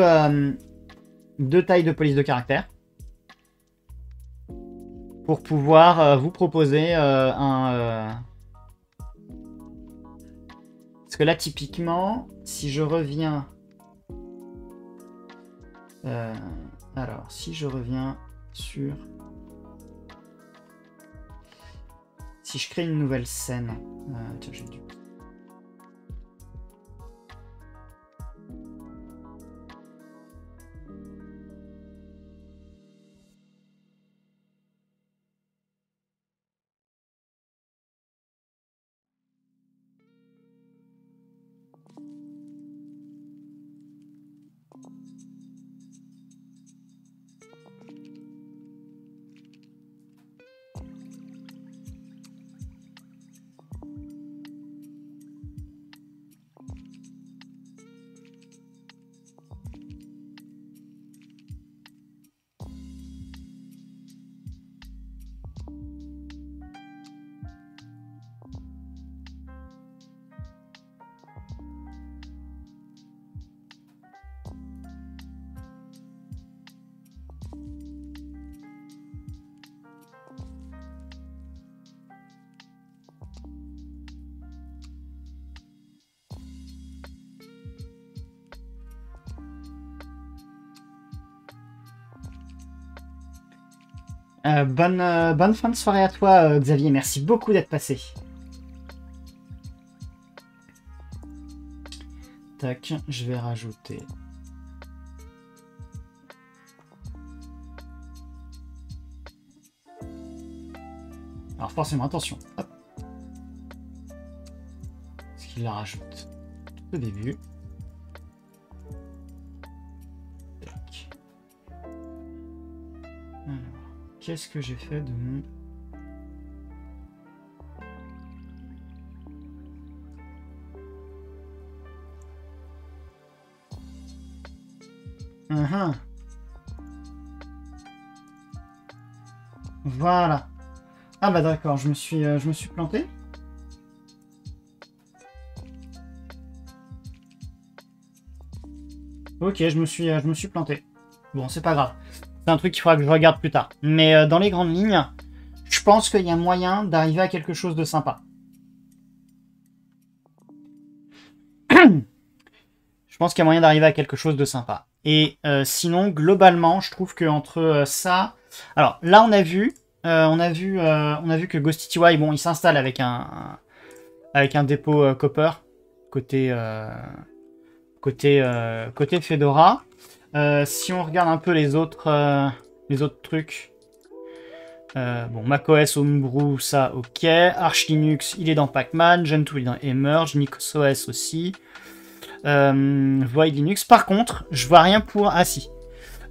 tailles de police de caractère pour pouvoir vous proposer un... Parce que là, typiquement, si je reviens... alors, si je reviens sur... Si je crée une nouvelle scène... tiens, j'ai dû... bonne fin de soirée à toi, Xavier. Merci beaucoup d'être passé. Tac, je vais rajouter. Alors forcément, attention. Hop. Parce qu'il la rajoute tout au début. Tac. Alors. Qu'est-ce que j'ai fait de mon... Voilà. Ah bah d'accord, je me suis planté. Ok, je me suis planté. Bon, c'est pas grave. C'est un truc qu'il faudra que je regarde plus tard. Mais dans les grandes lignes, je pense qu'il y a moyen d'arriver à quelque chose de sympa. Je pense qu'il y a moyen d'arriver à quelque chose de sympa. Et sinon, globalement, je trouve qu'entre ça... Alors, là, on a vu on a vu que GhostTTY, bon, il s'installe avec un dépôt copper côté Fedora. Si on regarde un peu les autres trucs, bon, macOS, Homebrew, ça, ok. Arch Linux, il est dans Pacman. Gentoo, il est dans Emerge. NixOS aussi. Void Linux. Par contre, je vois rien pour... Ah si.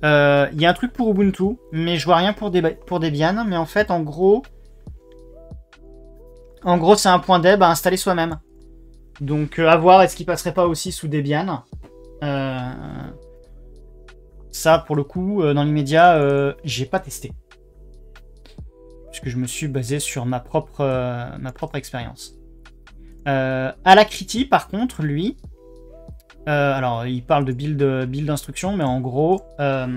Il y a un truc pour Ubuntu, mais je vois rien pour Debian. Mais en fait, en gros, c'est un point .deb à installer soi-même. Donc, à voir, est-ce qu'il passerait pas aussi sous Debian? Ça, pour le coup, dans l'immédiat, j'ai pas testé. Puisque je me suis basé sur ma propre expérience. Alacrity, par contre, lui... alors, il parle de build d'instruction, mais en gros... tac.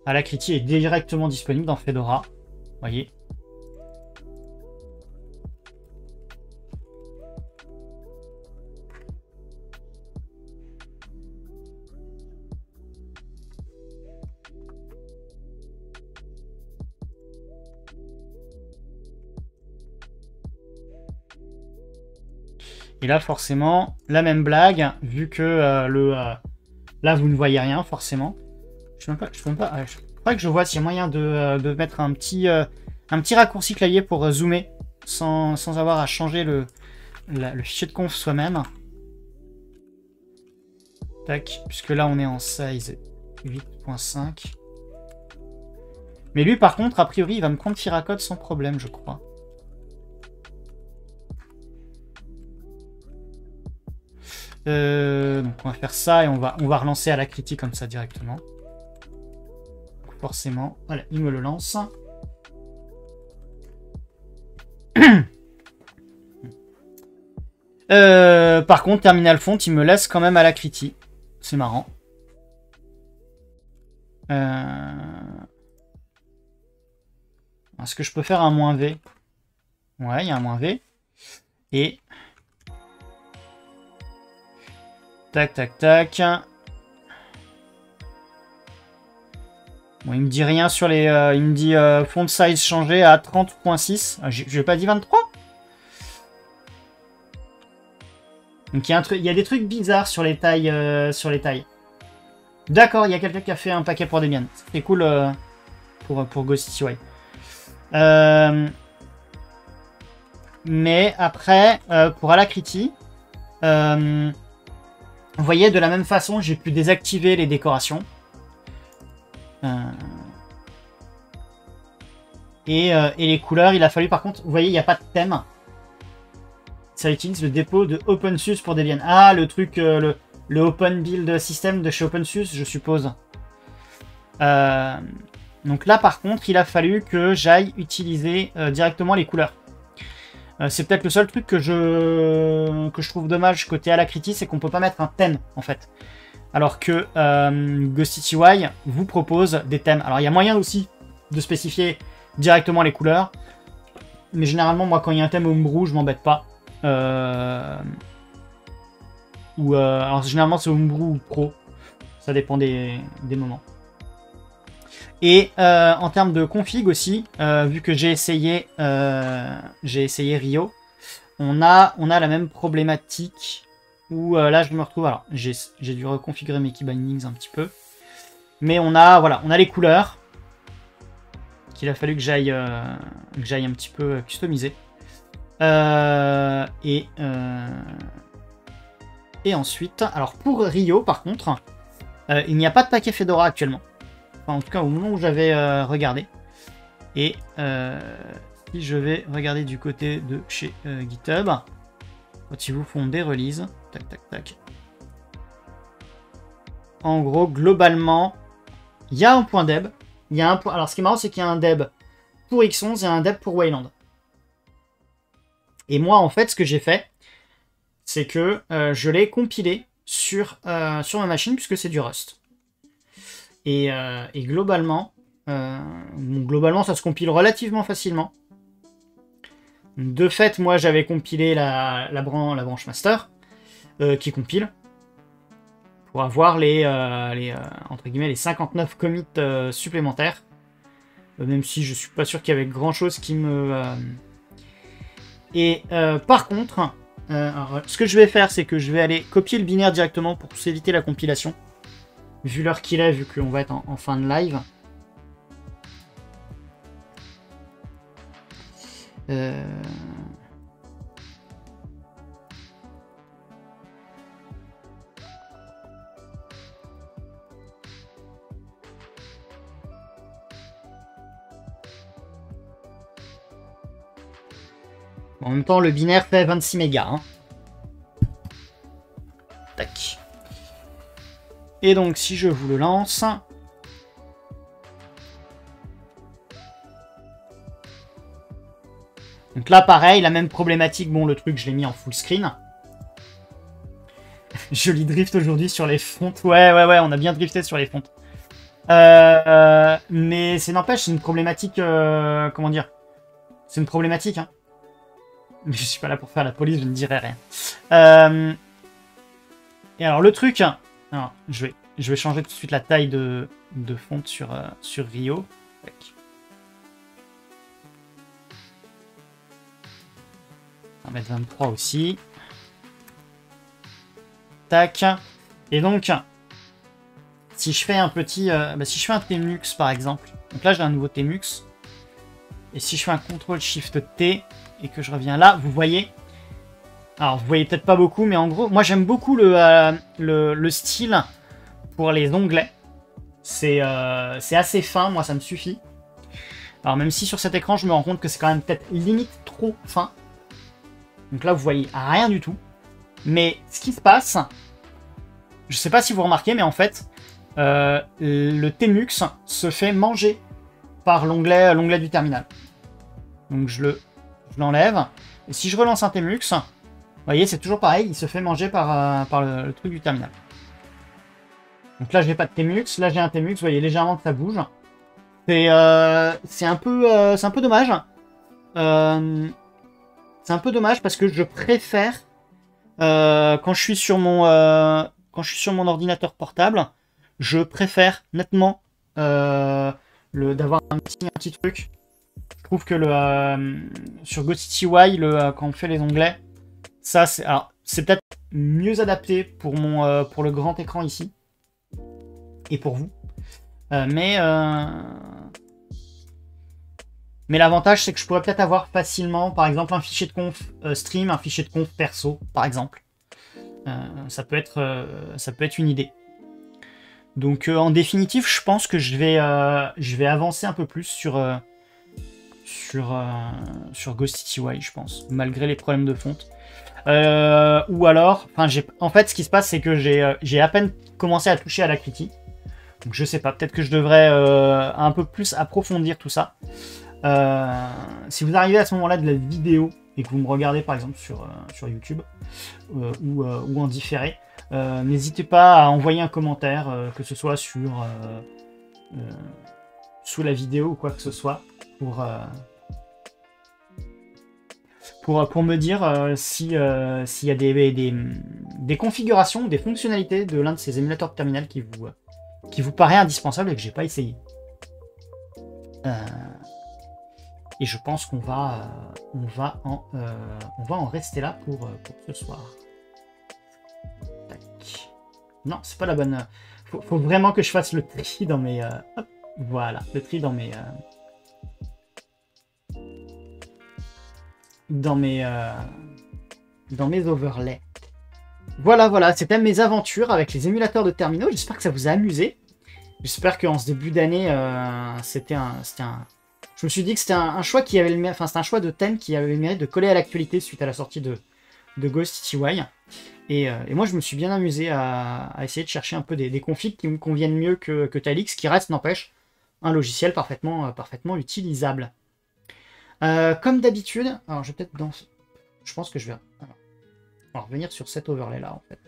Alacrity est directement disponible dans Fedora. Vous voyez. Et là, forcément, la même blague, vu que là, vous ne voyez rien, forcément. Je peux même pas, je crois que je vois s'il y a moyen de mettre un petit raccourci clavier pour zoomer, sans avoir à changer le fichier de conf soi-même. Tac, puisque là, on est en size 8.5. Mais lui, par contre, a priori, il va me prendre Firacode sans problème, je crois. Donc on va faire ça et on va relancer Alacrity comme ça directement. Donc forcément, voilà, il me le lance. Par contre, Terminal Font, il me laisse quand même Alacrity. C'est marrant. Est-ce que je peux faire un -V? Ouais, il y a un -V. Et... tac, tac, tac. Bon, il me dit rien sur les... il me dit font size changé à 30.6. Je n'ai pas dit 23. Donc il y a des trucs bizarres sur les tailles. D'accord, il y a quelqu'un qui a fait un paquet pour Debian. C'est cool pour GhostTTY. Mais après, pour Alacrity, vous voyez, de la même façon, j'ai pu désactiver les décorations. Et les couleurs, il a fallu par contre... Vous voyez, il n'y a pas de thème. Ça utilise le dépôt de OpenSUSE pour Debian. Ah, le truc, le Open Build System de chez OpenSUSE, je suppose. Donc là, par contre, il a fallu que j'aille utiliser directement les couleurs. C'est peut-être le seul truc que je trouve dommage côté Alacrity, c'est qu'on peut pas mettre un thème, en fait. Alors que GhostTTY vous propose des thèmes. Alors, il y a moyen aussi de spécifier directement les couleurs. Mais généralement, moi, quand il y a un thème Homebrew, je m'embête pas. Alors, généralement, c'est Homebrew ou Pro. Ça dépend des moments. Et en termes de config aussi, vu que j'ai essayé Rio, on a la même problématique où là je me retrouve. Alors j'ai dû reconfigurer mes key bindings un petit peu, mais on a les couleurs qu'il a fallu que j'aille un petit peu customiser. Et ensuite, alors pour Rio par contre, il n'y a pas de paquet Fedora actuellement. Enfin, en tout cas, au moment où j'avais regardé. Et si je vais regarder du côté de chez GitHub, quand ils vous font des releases, tac, tac, tac. En gros, globalement, il y a un point deb. Alors, ce qui est marrant, c'est qu'il y a un deb pour X11 et un deb pour Wayland. Et moi, en fait, ce que j'ai fait, c'est que je l'ai compilé sur ma machine, puisque c'est du Rust. Et globalement, ça se compile relativement facilement. De fait, moi, j'avais compilé la branche master. qui compile pour avoir entre guillemets, les 59 commits supplémentaires. Même si je suis pas sûr qu'il y avait grand chose qui me... par contre, alors, ce que je vais faire, c'est que je vais aller copier le binaire directement pour s'éviter la compilation. Vu l'heure qu'il est, vu qu'on va être en fin de live. En même temps, le binaire fait 26 mégas. Hein. Tac. Et donc, si je vous le lance... Donc là, pareil, la même problématique. Bon, le truc, je l'ai mis en full screen. Joli drift aujourd'hui sur les fontes. Ouais, on a bien drifté sur les fontes. Mais c'est n'empêche, c'est une problématique... comment dire? C'est une problématique, hein. Mais je suis pas là pour faire la police, je ne dirai rien. Et alors, le truc... Alors, je vais changer tout de suite la taille de fonte sur Rio. Tac. On va mettre 23 aussi. Tac. Et donc, si je fais un petit... si je fais un Tmux, par exemple. Donc là, j'ai un nouveau Tmux. Et si je fais un CTRL-SHIFT-T et que je reviens là, vous voyez... Alors, vous voyez peut-être pas beaucoup, mais en gros, moi, j'aime beaucoup le style pour les onglets. C'est assez fin, moi, ça me suffit. Alors, même si sur cet écran, je me rends compte que c'est quand même peut-être limite trop fin. Donc là, vous voyez rien du tout. Mais ce qui se passe, je sais pas si vous remarquez, mais en fait, le Tmux se fait manger par l'onglet du terminal. Donc je l'enlève. Et si je relance un Tmux, vous voyez, c'est toujours pareil, il se fait manger par le truc du terminal. Donc là, je n'ai pas de Tmux. Là, j'ai un Tmux. Vous voyez légèrement que ça bouge. C'est un peu dommage. C'est un peu dommage parce que je préfère quand je suis sur mon ordinateur portable, je préfère nettement d'avoir un petit truc. Je trouve que sur GhostCity quand on fait les onglets, ça c'est peut-être mieux adapté pour le grand écran ici et pour vous. Mais l'avantage, c'est que je pourrais peut-être avoir facilement, par exemple, un fichier de conf stream, un fichier de conf perso, par exemple. Ça peut être une idée. Donc, en définitive, je pense que je vais avancer un peu plus sur GhostCity, je pense, malgré les problèmes de fonte. Ou alors, en fait, ce qui se passe, c'est que j'ai à peine commencé à toucher à la critique. Donc, je sais pas, peut-être que je devrais un peu plus approfondir tout ça. Si vous arrivez à ce moment-là de la vidéo et que vous me regardez par exemple sur YouTube ou en différé, n'hésitez pas à envoyer un commentaire, que ce soit sous la vidéo ou quoi que ce soit, pour me dire s'il y a des configurations, des fonctionnalités de l'un de ces émulateurs de terminal qui vous paraît indispensable et que j'ai pas essayé. Et je pense qu'on va en rester là pour ce soir. Tac. Non, c'est pas la bonne. Faut vraiment que je fasse le tri dans mes. Hop, voilà, le tri dans mes. Dans mes overlays. Voilà, c'était mes aventures avec les émulateurs de terminaux. J'espère que ça vous a amusé. J'espère qu'en ce début d'année, je me suis dit que c'était un choix qui avait c'était un choix de thème qui avait le mérite de coller à l'actualité suite à la sortie de GhostCity. Et moi, je me suis bien amusé à essayer de chercher un peu des configs qui me conviennent mieux que Talix, qui reste, n'empêche, un logiciel parfaitement utilisable. Comme d'habitude, alors je vais peut-être je pense que je vais revenir sur cet overlay-là, en fait.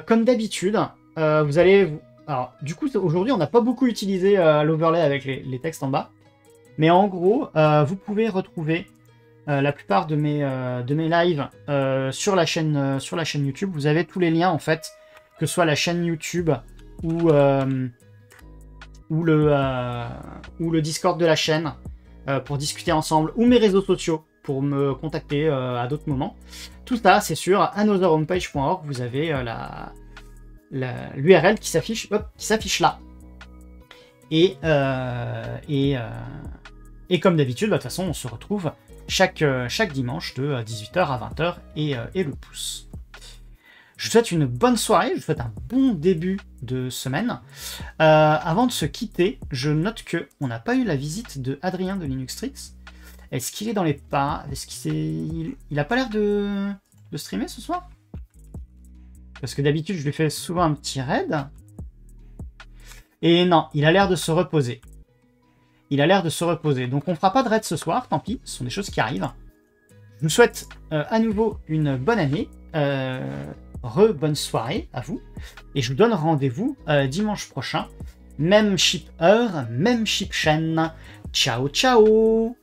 Comme d'habitude, vous allez... Alors, du coup, aujourd'hui, on n'a pas beaucoup utilisé l'overlay avec les textes en bas. Mais en gros, vous pouvez retrouver la plupart de mes lives sur la chaîne YouTube. Vous avez tous les liens en fait, que ce soit la chaîne YouTube ou le Discord de la chaîne pour discuter ensemble, ou mes réseaux sociaux pour me contacter à d'autres moments. Tout ça, c'est sur anotherhomepage.org. Vous avez l'URL qui s'affiche là. Et comme d'habitude, de toute façon, on se retrouve chaque dimanche de 18h à 20h et le pouce. Je vous souhaite une bonne soirée, je vous souhaite un bon début de semaine. Avant de se quitter, je note qu'on n'a pas eu la visite de Adrien de Linuxtrix. Est-ce qu'il est dans les pas? Est-ce qu'il n'a pas l'air de streamer ce soir? Parce que d'habitude, je lui fais souvent un petit raid. Et non, il a l'air de se reposer. Il a l'air de se reposer. Donc on fera pas de raid ce soir, tant pis, ce sont des choses qui arrivent. Je vous souhaite à nouveau une bonne année. Bonne soirée à vous. Et je vous donne rendez-vous dimanche prochain. Même chip heure, même chip chaîne. Ciao, ciao!